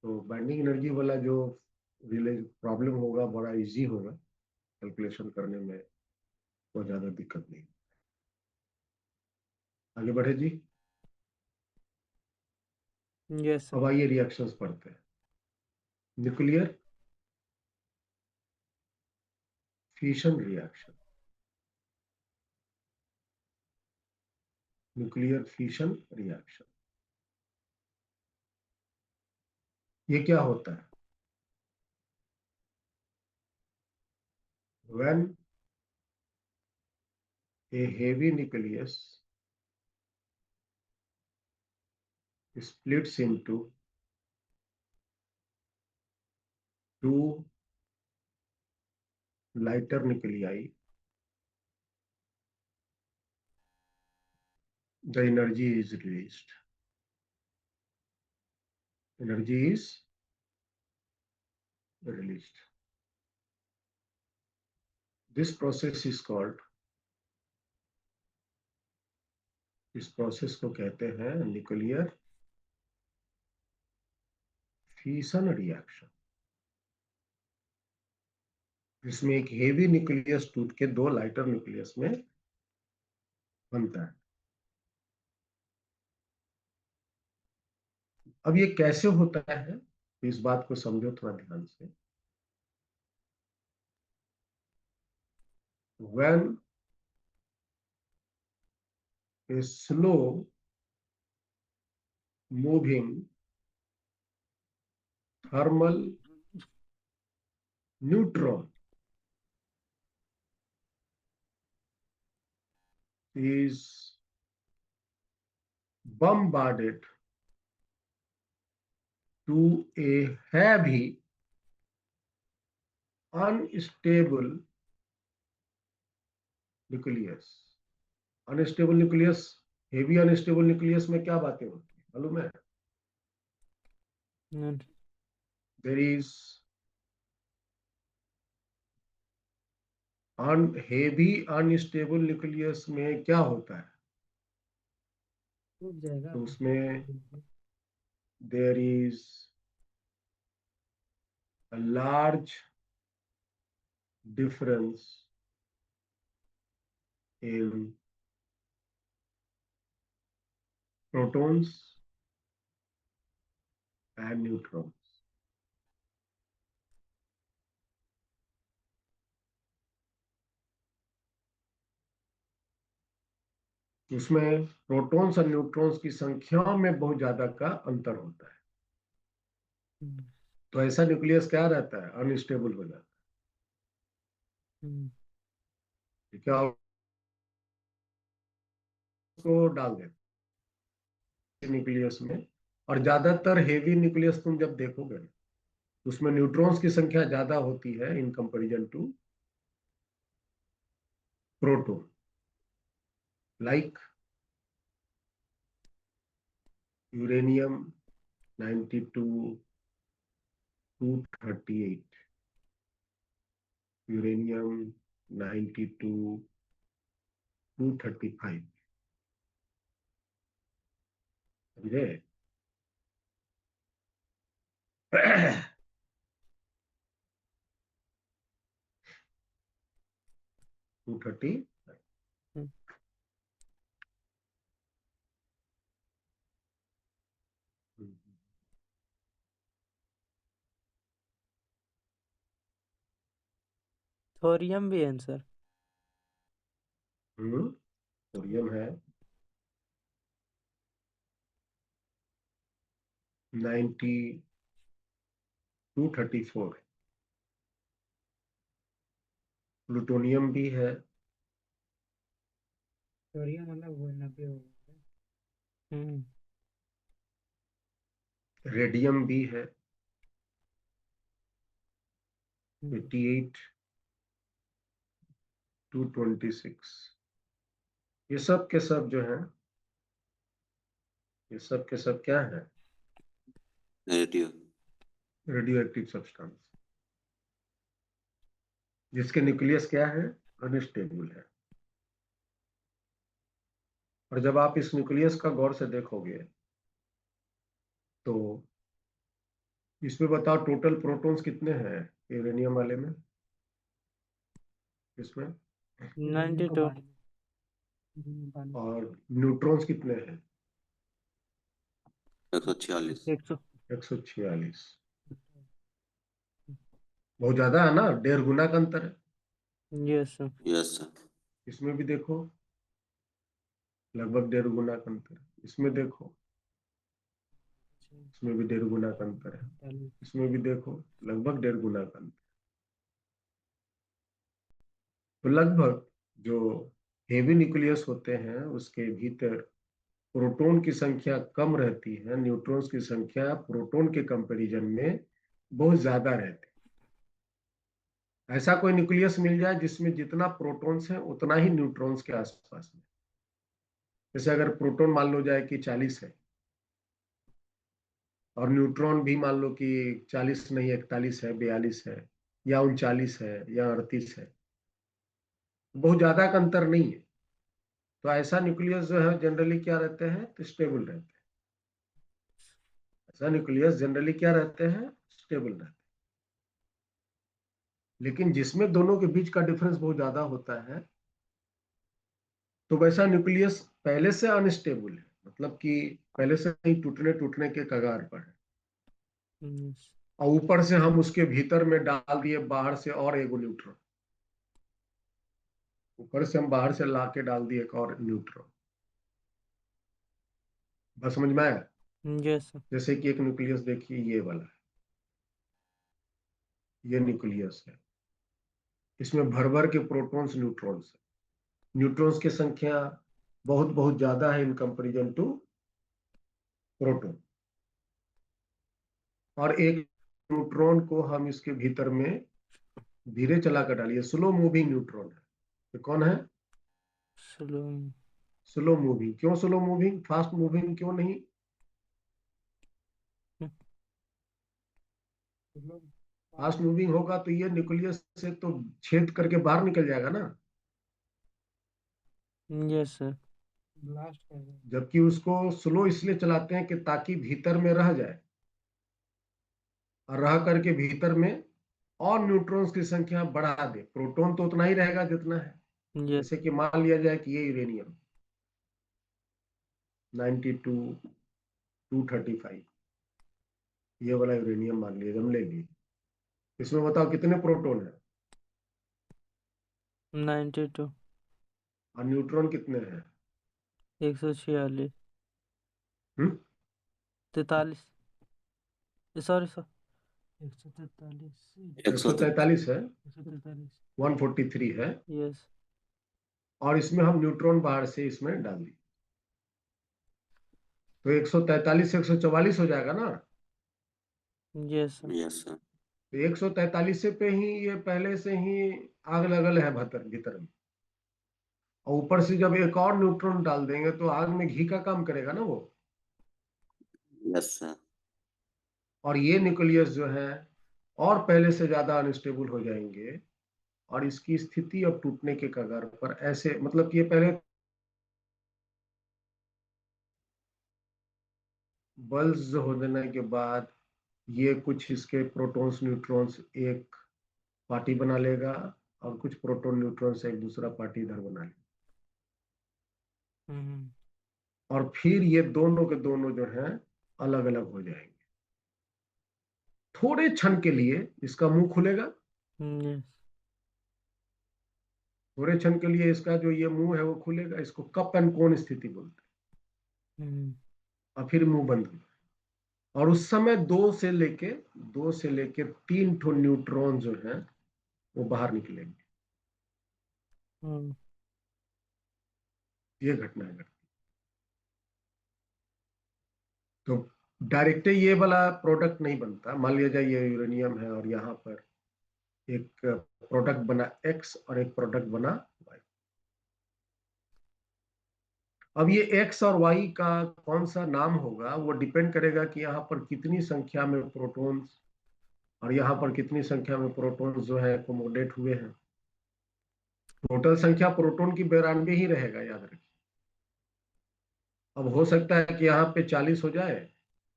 Speaker 2: तो बाइंडिंग एनर्जी वाला जो प्रॉब्लम होगा बड़ा इजी होगा कैलकुलेशन करने में, कोई ज्यादा दिक्कत नहीं। आगे बढ़े जी।
Speaker 3: यस
Speaker 2: अब
Speaker 3: सर।
Speaker 2: आइए रिएक्शंस पढ़ते हैं। Nuclear fusion reaction. Nuclear fusion reaction, ये क्या होता है? When A heavy nucleus splits into two lighter nuclei, the energy is released. Energy is released. This process is called, इस प्रोसेस को कहते हैं न्यूक्लियर फ्यूशन रिएक्शन, जिसमें एक हेवी न्यूक्लियस टूट के दो लाइटर न्यूक्लियस में बनता है। अब ये कैसे होता है, तो इस बात को समझो थोड़ा ध्यान से। When a slow moving thermal neutron is bombarded to a heavy unstable nucleus. Unstable nucleus, heavy unstable nucleus में क्या बातें होती है मालूम है? There is heavy unstable nucleus में क्या होता है?
Speaker 3: टूट जाएगा।
Speaker 2: तो उसमें there is a large difference in protons and neutrons. उसमें प्रोटॉन्स और न्यूट्रॉन्स की संख्या में बहुत ज्यादा का अंतर होता है। तो ऐसा न्यूक्लियस क्या रहता है? अनस्टेबल हो जाता है। क्या उसको डाल देते न्यूक्लियस में, और ज्यादातर हेवी न्यूक्लियस तुम जब देखोगे उसमें न्यूट्रॉन्स की संख्या ज्यादा होती है in comparison to proton. Like uranium 92 238, uranium 92 235, समझे? 230।
Speaker 3: हम्म। थोरियम भी है आंसर।
Speaker 2: थोरियम है 234। प्लूटोनियम भी है,
Speaker 3: थोरियम मतलब वो 90 हो गया।
Speaker 2: रेडियम भी है
Speaker 3: हम्म।
Speaker 2: 88 226। ये सब के सब जो है, ये सब के सब क्या है?
Speaker 1: रेडियो
Speaker 2: रेडियो एक्टिव सब्सटेंस, जिसके न्यूक्लियस क्या है? अनस्टेबल है। और जब आप इस न्यूक्लियस का गौर से देखोगे तो इसमें बताओ टोटल प्रोटॉन्स कितने हैं यूरेनियम वाले में? इसमें
Speaker 3: 92।
Speaker 2: और न्यूट्रॉन्स कितने हैं?
Speaker 1: 146।
Speaker 3: 100।
Speaker 2: 146। बहुत ज्यादा है ना, 1.5 गुना का अंतर है।
Speaker 3: यस।
Speaker 1: Yes sir.
Speaker 2: इसमें भी देखो लगभग 1.5 गुना का अंतर है। इसमें देखो, इसमें भी 1.5 गुना का अंतर है। इसमें भी देखो लगभग 1.5 गुना का अंतर। तो लगभग जो हेवी न्यूक्लियस होते हैं उसके भीतर प्रोटॉन की संख्या कम रहती है, न्यूट्रॉन्स की संख्या प्रोटॉन के कंपैरिजन में बहुत ज्यादा रहती है। ऐसा कोई न्यूक्लियस मिल जाए जिसमें जितना प्रोटॉन्स है उतना ही न्यूट्रॉन्स के आसपास में। जैसे अगर प्रोटॉन मान लो जाए कि 40 है और न्यूट्रॉन भी मान लो कि 40 नहीं 41 है, 42 है, या 39 है, या 38 है, बहुत ज्यादा का अंतर नहीं है। तो ऐसा न्यूक्लियस जो है जनरली क्या रहते हैं? तो स्टेबल रहते हैं। ऐसा न्यूक्लियस जनरली क्या रहते हैं? स्टेबल रहते हैं। लेकिन जिसमें दोनों के बीच का डिफरेंस बहुत ज्यादा होता है तो वैसा न्यूक्लियस पहले से अनस्टेबल है, मतलब कि पहले से ही टूटने टूटने के कगार पर है, और ऊपर से हम उसके भीतर में डाल दिए बाहर से और एगो न्यूट्रॉन, ऊपर से हम बाहर से ला के डाल दिए एक और न्यूट्रॉन। बस समझ में आया?
Speaker 3: यस।
Speaker 2: जैसे कि एक न्यूक्लियस देखिए ये वाला है, ये न्यूक्लियस है, इसमें भर भर के प्रोटॉन्स न्यूट्रॉन्स है। न्यूट्रॉन्स की संख्या बहुत बहुत ज्यादा है इन कंपेरिजन टू प्रोटॉन। और एक न्यूट्रॉन को हम इसके भीतर में धीरे चला कर डालिए, स्लो मूविंग न्यूट्रॉन है। तो कौन है?
Speaker 3: स्लो।
Speaker 2: Slow moving. क्यों स्लो मूविंग? फास्ट मूविंग क्यों नहीं? फास्ट मूविंग होगा तो ये न्यूक्लियस से तो छेद करके बाहर निकल जाएगा ना,
Speaker 3: यस सर। ब्लास्ट कर दो।
Speaker 2: जबकि उसको स्लो इसलिए चलाते हैं कि ताकि भीतर में रह जाए, और रह करके भीतर में और न्यूट्रॉन्स की संख्या बढ़ा दे। प्रोटॉन तो उतना ही रहेगा जितना है।
Speaker 3: यस।
Speaker 2: जैसे कि मान लिया जाए कि ये यूरेनियम 92 235, ये वाला यूरेनियम मान लिया हम ले लिए। इसमें बताओ कितने प्रोटॉन है
Speaker 3: 92।
Speaker 2: और न्यूट्रॉन कितने हैं?
Speaker 3: 146।
Speaker 2: हम्म
Speaker 3: 43। Sorry sir. 143।
Speaker 2: 143 है,
Speaker 3: 143।
Speaker 2: 143 है,
Speaker 3: यस।
Speaker 2: और इसमें हम न्यूट्रॉन बाहर से इसमें डाल दिए तो 143 से 144 हो जाएगा ना।
Speaker 3: Yes sir.
Speaker 1: Yes sir.
Speaker 2: तो 143 से पे ही ये पहले से ही आग लगल है भीतर भीतर में, और ऊपर से जब एक और न्यूट्रॉन डाल देंगे तो आग में घी का काम करेगा ना वो।
Speaker 1: Yes sir.
Speaker 2: और ये न्यूक्लियस जो है और पहले से ज्यादा अनस्टेबल हो जाएंगे, और इसकी स्थिति अब टूटने के कगार पर, ऐसे मतलब कि ये पहले बल्ज होने के बाद ये कुछ इसके प्रोटॉन्स न्यूट्रॉन्स एक पार्टी बना लेगा और कुछ प्रोटॉन न्यूट्रॉन्स एक दूसरा पार्टी इधर बना लेगा, और फिर ये दोनों के दोनों जो हैं अलग अलग हो जाएंगे। थोड़े क्षण के लिए इसका मुंह खुलेगा,
Speaker 3: yes,
Speaker 2: थोड़े क्षण के लिए इसका जो ये मुंह है वो खुलेगा, इसको कप एंड कोन स्थिति बोलते हैं, और फिर मुंह बंद हो जाएगा। और उस समय दो से लेके 3 ठो न्यूट्रॉन जो हैं वो बाहर निकलेंगे। ये घटना है। तो डायरेक्ट ये वाला प्रोडक्ट नहीं बनता। मान लिया जाए ये यूरेनियम है और यहाँ पर एक प्रोडक्ट बना X और एक प्रोडक्ट बना Y। अब ये X और Y का कौन सा नाम होगा वो डिपेंड करेगा कि यहाँ पर कितनी संख्या में प्रोटॉन्स और यहाँ पर कितनी संख्या में प्रोटॉन्स जो है एकोमोडेट हुए हैं। टोटल संख्या प्रोटॉन की 92 ही रहेगा, याद रखिए। अब हो सकता है कि यहाँ पे 40 हो जाए,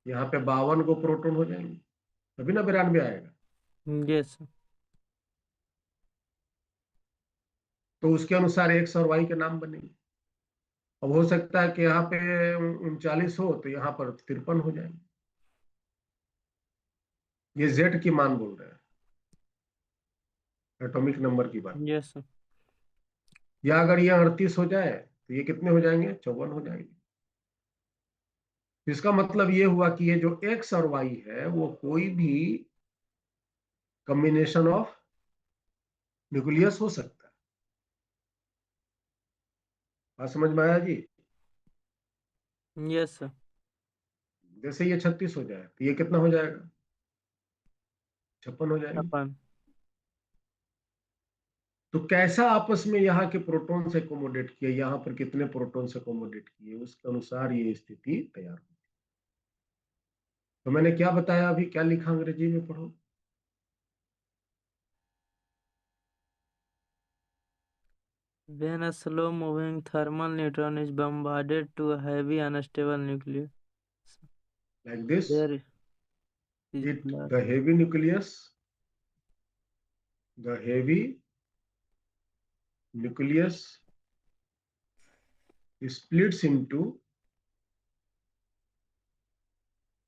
Speaker 2: यहाँ पे 52 को प्रोटॉन हो जाएंगे, तभी ना 92 आएगा।
Speaker 3: yes,
Speaker 2: तो उसके अनुसार X और Y के नाम बनेंगे। अब हो सकता है कि यहाँ पे 39 हो तो यहाँ पर 53 हो जाएंगे। ये Z की मान बोल रहे हैं, एटॉमिक नंबर की बात।
Speaker 3: yes,
Speaker 2: या अगर ये 38 हो जाए तो ये कितने हो जाएंगे? 54 हो जाएंगे। इसका मतलब ये हुआ कि ये जो X और Y है वो कोई भी कॉम्बिनेशन ऑफ न्यूक्लियस हो सकता है। बात समझ में आया जी?
Speaker 3: yes,
Speaker 2: जैसे ये 36 हो जाए तो ये कितना हो जाएगा? 56 हो जाएगा।
Speaker 3: अपन
Speaker 2: तो कैसा आपस में यहाँ के प्रोटॉन से एकोमोडेट किए, यहाँ पर कितने प्रोटॉन से एकोमोडेट किए, उसके अनुसार ये स्थिति तैयार हो। तो मैंने क्या बताया अभी, क्या लिखा अंग्रेजी में पढ़ो।
Speaker 3: when a slow moving thermal neutron is bombarded to a heavy unstable nucleus,
Speaker 2: like this,
Speaker 3: there is
Speaker 2: it
Speaker 3: blast.
Speaker 2: the heavy nucleus splits into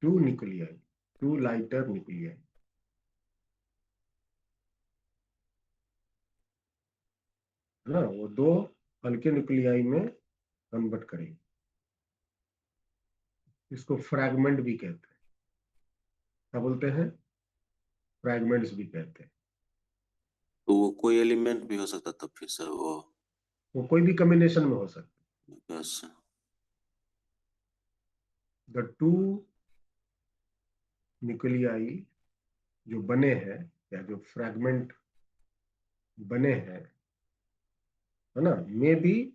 Speaker 2: two nuclei, two lighter nuclei, है ना। वो दो हल्के न्यूक्लियाई में कन्वर्ट करेंगे। इसको फ्रैगमेंट भी कहते हैं। क्या बोलते हैं? फ्रैगमेंट्स भी कहते हैं।
Speaker 1: तो वो कोई एलिमेंट भी हो सकता तब फिर सर
Speaker 2: वो कोई भी कॉम्बिनेशन में हो सकता है।
Speaker 1: बस
Speaker 2: द टू न्यूक्लियाई जो बने हैं या जो फ्रैगमेंट बने हैं, है ना, may be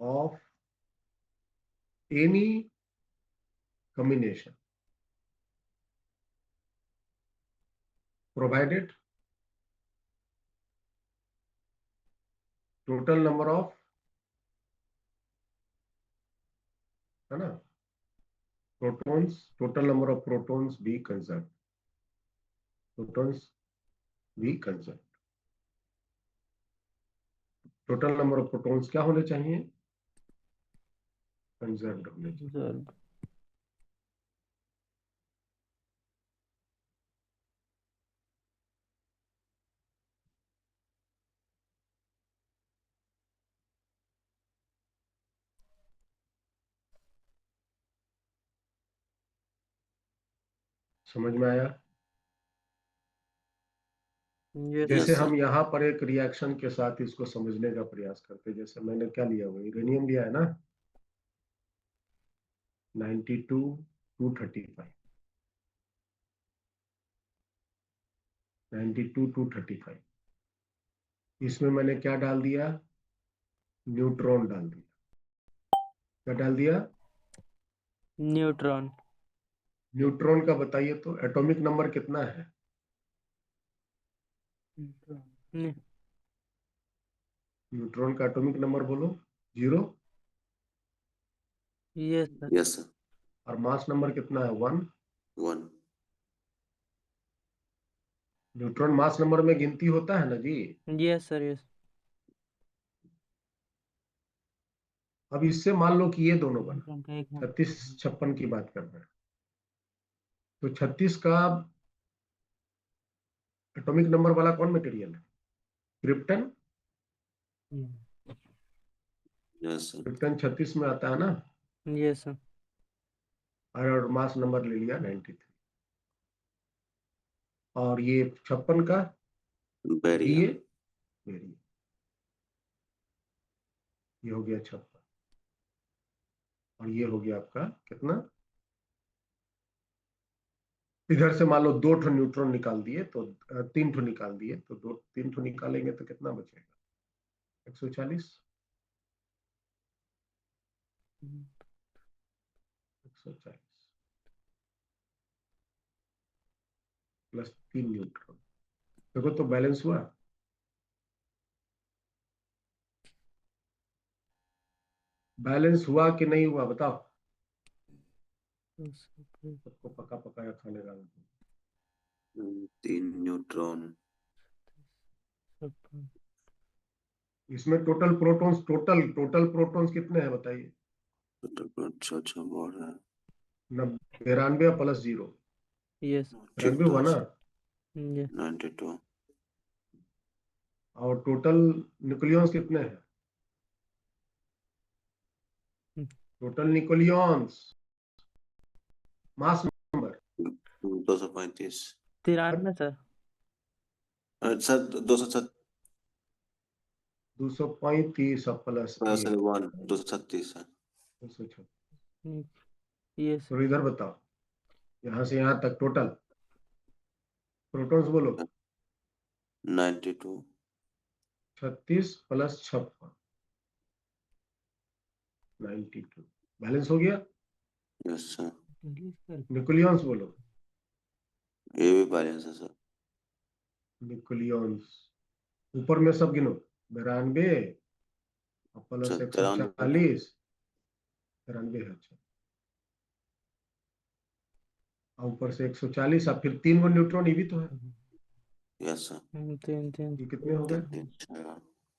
Speaker 2: of any combination provided total number of, है ना, protons, total number of protons be conserved, protons be conserved। total number of protons क्या होने चाहिए? कंजर्व्ड होने चाहिए।
Speaker 3: Observed.
Speaker 2: समझ में आया?
Speaker 3: Yes,
Speaker 2: जैसे
Speaker 1: यस
Speaker 2: हम
Speaker 1: सर।
Speaker 2: यहाँ पर एक रिएक्शन के साथ इसको समझने का प्रयास करते हैं। जैसे मैंने क्या लिया हुआ, यूरेनियम लिया है ना, 92 235, 92 235। इसमें मैंने क्या डाल दिया? न्यूट्रॉन डाल दिया। क्या डाल दिया?
Speaker 3: neutron.
Speaker 2: न्यूट्रॉन का बताइए तो एटॉमिक नंबर कितना है?
Speaker 3: नहीं,
Speaker 2: न्यूट्रॉन का एटॉमिक नंबर बोलो। 0।
Speaker 3: ये सर
Speaker 1: यस सर।
Speaker 2: और मास नंबर कितना है? 1।
Speaker 1: 1।
Speaker 2: न्यूट्रॉन मास नंबर में गिनती होता है ना जी।
Speaker 3: ये सर यस
Speaker 2: अब इससे मान लो कि ये दोनों बना,
Speaker 3: न्यूट्रॉन का एक
Speaker 2: 36-56 की बात कर रहे हैं, तो 36 का एटॉमिक नंबर वाला कौन मटेरियल है? क्रिप्टन।
Speaker 1: Yes sir.
Speaker 2: क्रिप्टन 36 में आता है ना।
Speaker 3: ये सर
Speaker 2: और मास नंबर ले लिया 93। और ये 56 का
Speaker 1: बेरियम।
Speaker 2: ये वेरियम। ये हो गया 56। और ये हो गया आपका कितना? इधर से मान लो 2 ठो न्यूट्रॉन निकाल दिए तो 3 ठो निकाल दिए तो 3 ठो निकालेंगे तो कितना बचेगा? 140। 140 प्लस 3 न्यूट्रॉन। देखो तो बैलेंस हुआ। बैलेंस हुआ कि नहीं हुआ बताओ। सबको पका पकाया खाने वाला।
Speaker 1: 3 न्यूट्रॉन।
Speaker 2: इसमें टोटल प्रोटॉन्स, टोटल प्रोटॉन्स कितने हैं बताइए?
Speaker 1: अच्छा अच्छा बहुत है।
Speaker 2: 92 प्लस 0।
Speaker 3: यस
Speaker 2: 92 हुआ ना।
Speaker 3: ये
Speaker 1: 92।
Speaker 2: और टोटल न्यूक्लियॉन्स कितने हैं? Total nucleons mass number
Speaker 1: 235।
Speaker 3: 93 sir
Speaker 1: sir 237
Speaker 2: 235 plus
Speaker 1: plus
Speaker 2: 1
Speaker 1: 1 236 है।
Speaker 2: 236।
Speaker 3: ये
Speaker 2: तो
Speaker 3: सर
Speaker 2: इधर बताओ, यहां से यहां तक टोटल प्रोटॉन्स बोलो।
Speaker 1: 92।
Speaker 2: 36 प्लस 56 92। बैलेंस हो गया।
Speaker 1: Yes sir.
Speaker 2: न्यूक्लियॉन्स बोलो।
Speaker 1: ये भी बैलेंस है सर।
Speaker 2: न्यूक्लियॉन्स ऊपर में सब गिनो। 92 प्लस
Speaker 1: 93।
Speaker 2: 140। 93 है। अच्छा। और ऊपर से 140 और फिर 3 गो न्यूट्रॉन ये भी तो है।
Speaker 1: Yes sir.
Speaker 3: 3
Speaker 2: ये कितने हो गए?
Speaker 1: 3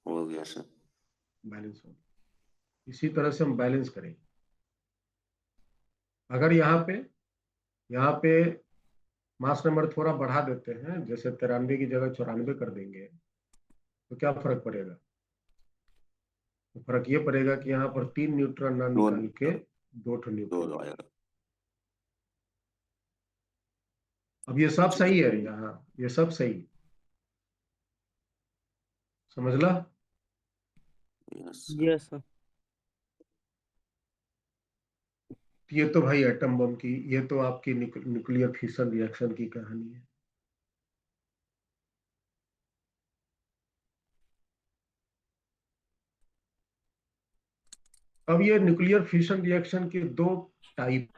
Speaker 1: हो गया सर।
Speaker 2: बैलेंस हो गए। इसी तरह से हम बैलेंस करेंगे। अगर यहाँ पे मास नंबर थोड़ा बढ़ा देते हैं, जैसे 93 की जगह 94 कर देंगे, तो क्या फर्क पड़ेगा? तो फर्क ये पड़ेगा कि यहाँ पर 3 न्यूट्रॉन ना
Speaker 1: दो
Speaker 2: निकाल के 2 ठो
Speaker 1: दो
Speaker 2: न्यूट्रॉन।
Speaker 1: आएगा।
Speaker 2: अब ये सब
Speaker 1: कुछ
Speaker 2: सही
Speaker 1: नहीं।
Speaker 2: है, यहाँ ये सब सही है। समझ ला।
Speaker 1: यस
Speaker 3: यस सर
Speaker 2: ये तो भाई एटम बम की, ये तो आपकी न्यूक्लियर फिशन रिएक्शन की कहानी है। अब ये न्यूक्लियर फिशन रिएक्शन के 2 टाइप।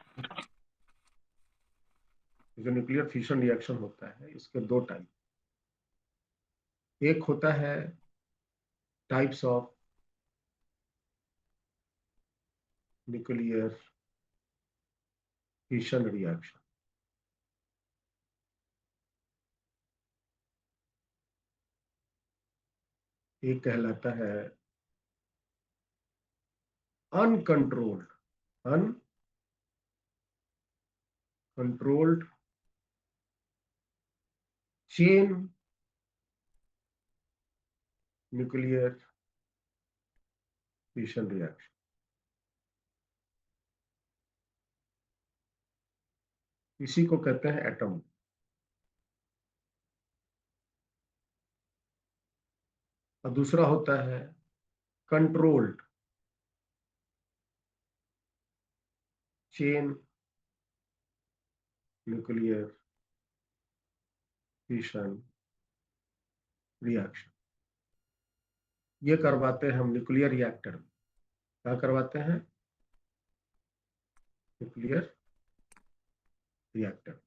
Speaker 2: जो न्यूक्लियर फिशन रिएक्शन होता है इसके 2 टाइप। एक होता है types of nuclear fission reaction. एक कहलाता है uncontrolled uncontrolled chain nuclear fission reaction. इसी को कहते हैं एटम। और दूसरा होता है controlled chain nuclear fission reaction. ये करवाते हैं हम न्यूक्लियर रिएक्टर में। क्या करवाते हैं? Nuclear reactor.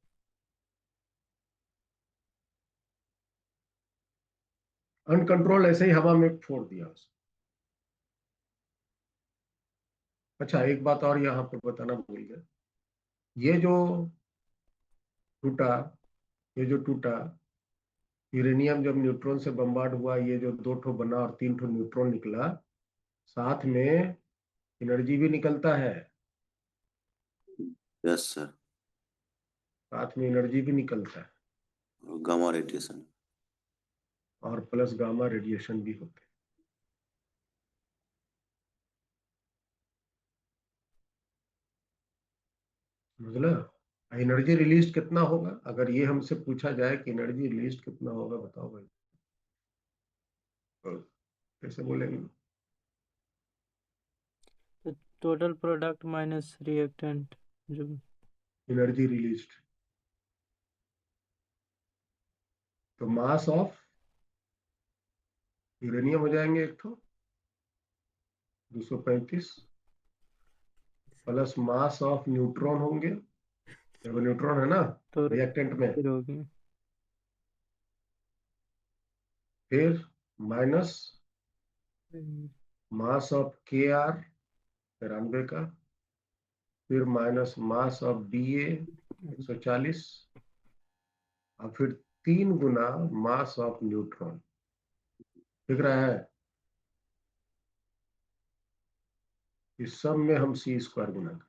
Speaker 2: अनकंट्रोल ऐसे ही हवा में फोड़ दिया उसको। अच्छा, एक बात और यहाँ पे बताना भूल गया, ये जो टूटा ये जो टूटा यूरेनियम जब न्यूट्रॉन से बम्बार्ड हुआ, ये जो 2 ठो बना और 3 ठो न्यूट्रॉन निकला, साथ में एनर्जी भी निकलता है।
Speaker 1: Yes sir.
Speaker 2: साथ में एनर्जी भी निकलता है
Speaker 1: गामा रेडिएशन।
Speaker 2: और प्लस गामा रेडिएशन भी होते हैं। समझला? एनर्जी रिलीज कितना होगा, अगर ये हमसे पूछा जाए कि एनर्जी रिलीज कितना होगा, बताओ भाई, तो कैसे बोलेंगे?
Speaker 3: तो टोटल प्रोडक्ट माइनस रिएक्टेंट जो
Speaker 2: एनर्जी रिलीज, तो मास ऑफ यूरेनियम हो जाएंगे एक तो 235 प्लस मास ऑफ न्यूट्रॉन होंगे, देखो न्यूट्रॉन है ना
Speaker 3: तो
Speaker 2: रिएक्टेंट में,
Speaker 3: फिर होगी
Speaker 2: फिर माइनस मास ऑफ के आर 93 का, फिर माइनस मास ऑफ बी ए 140, और फिर 3 गुना मास ऑफ न्यूट्रॉन। दिख रहा है? इस सब में हम सी स्क्वायर गुना करें।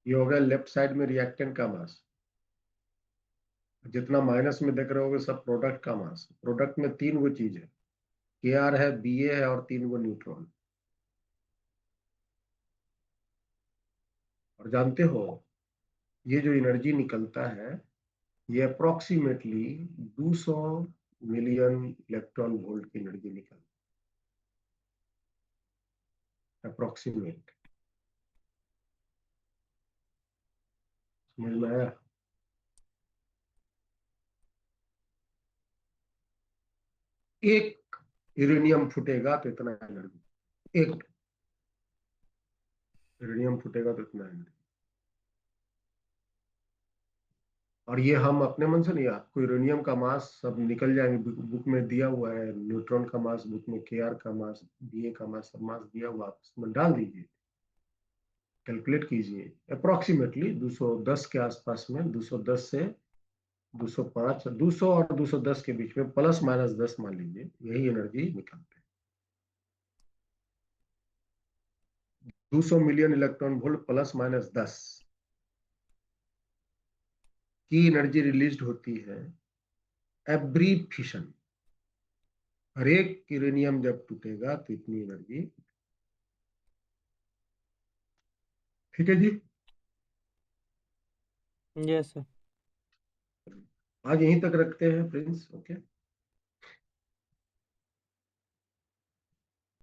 Speaker 2: ये हो गया लेफ्ट साइड में रिएक्टेंट का मास। जितना माइनस में देख रहे होगे सब प्रोडक्ट का मास। प्रोडक्ट में 3 गो चीज है, के आर है, बी ए है और 3 गो न्यूट्रॉन। और जानते हो ये जो एनर्जी निकलता है, ये अप्रोक्सीमेटली 200 मिलियन इलेक्ट्रॉन वोल्ट की एनर्जी निकलती है, अप्रोक्सीमेट। समझ में आया? एक यूरेनियम फूटेगा तो इतना एनर्जी, एक यूरेनियम फूटेगा तो इतना एनर्जी। और ये हम अपने मन से नहीं, आपको यूरेनियम का मास सब निकल जाएंगे, बुक में दिया हुआ है, न्यूट्रॉन का मास बुक में, के आर का मास, बी ए का मास, सब मास दिया हुआ, आप उसमें डाल दीजिए, कैलकुलेट कीजिए। अप्रोक्सीमेटली 210 के आसपास में, 210 से 205, 200 और 210 के बीच में, प्लस माइनस 10 मान लीजिए, यही एनर्जी निकलते हैं। 200 million electron volt plus minus 10 की एनर्जी रिलीज होती है एवरी फिशन। हर एक यूरेनियम जब टूटेगा तो इतनी एनर्जी। ठीक है जी,
Speaker 3: यस सर।
Speaker 2: आज यहीं तक रखते हैं प्रिंस। ओके।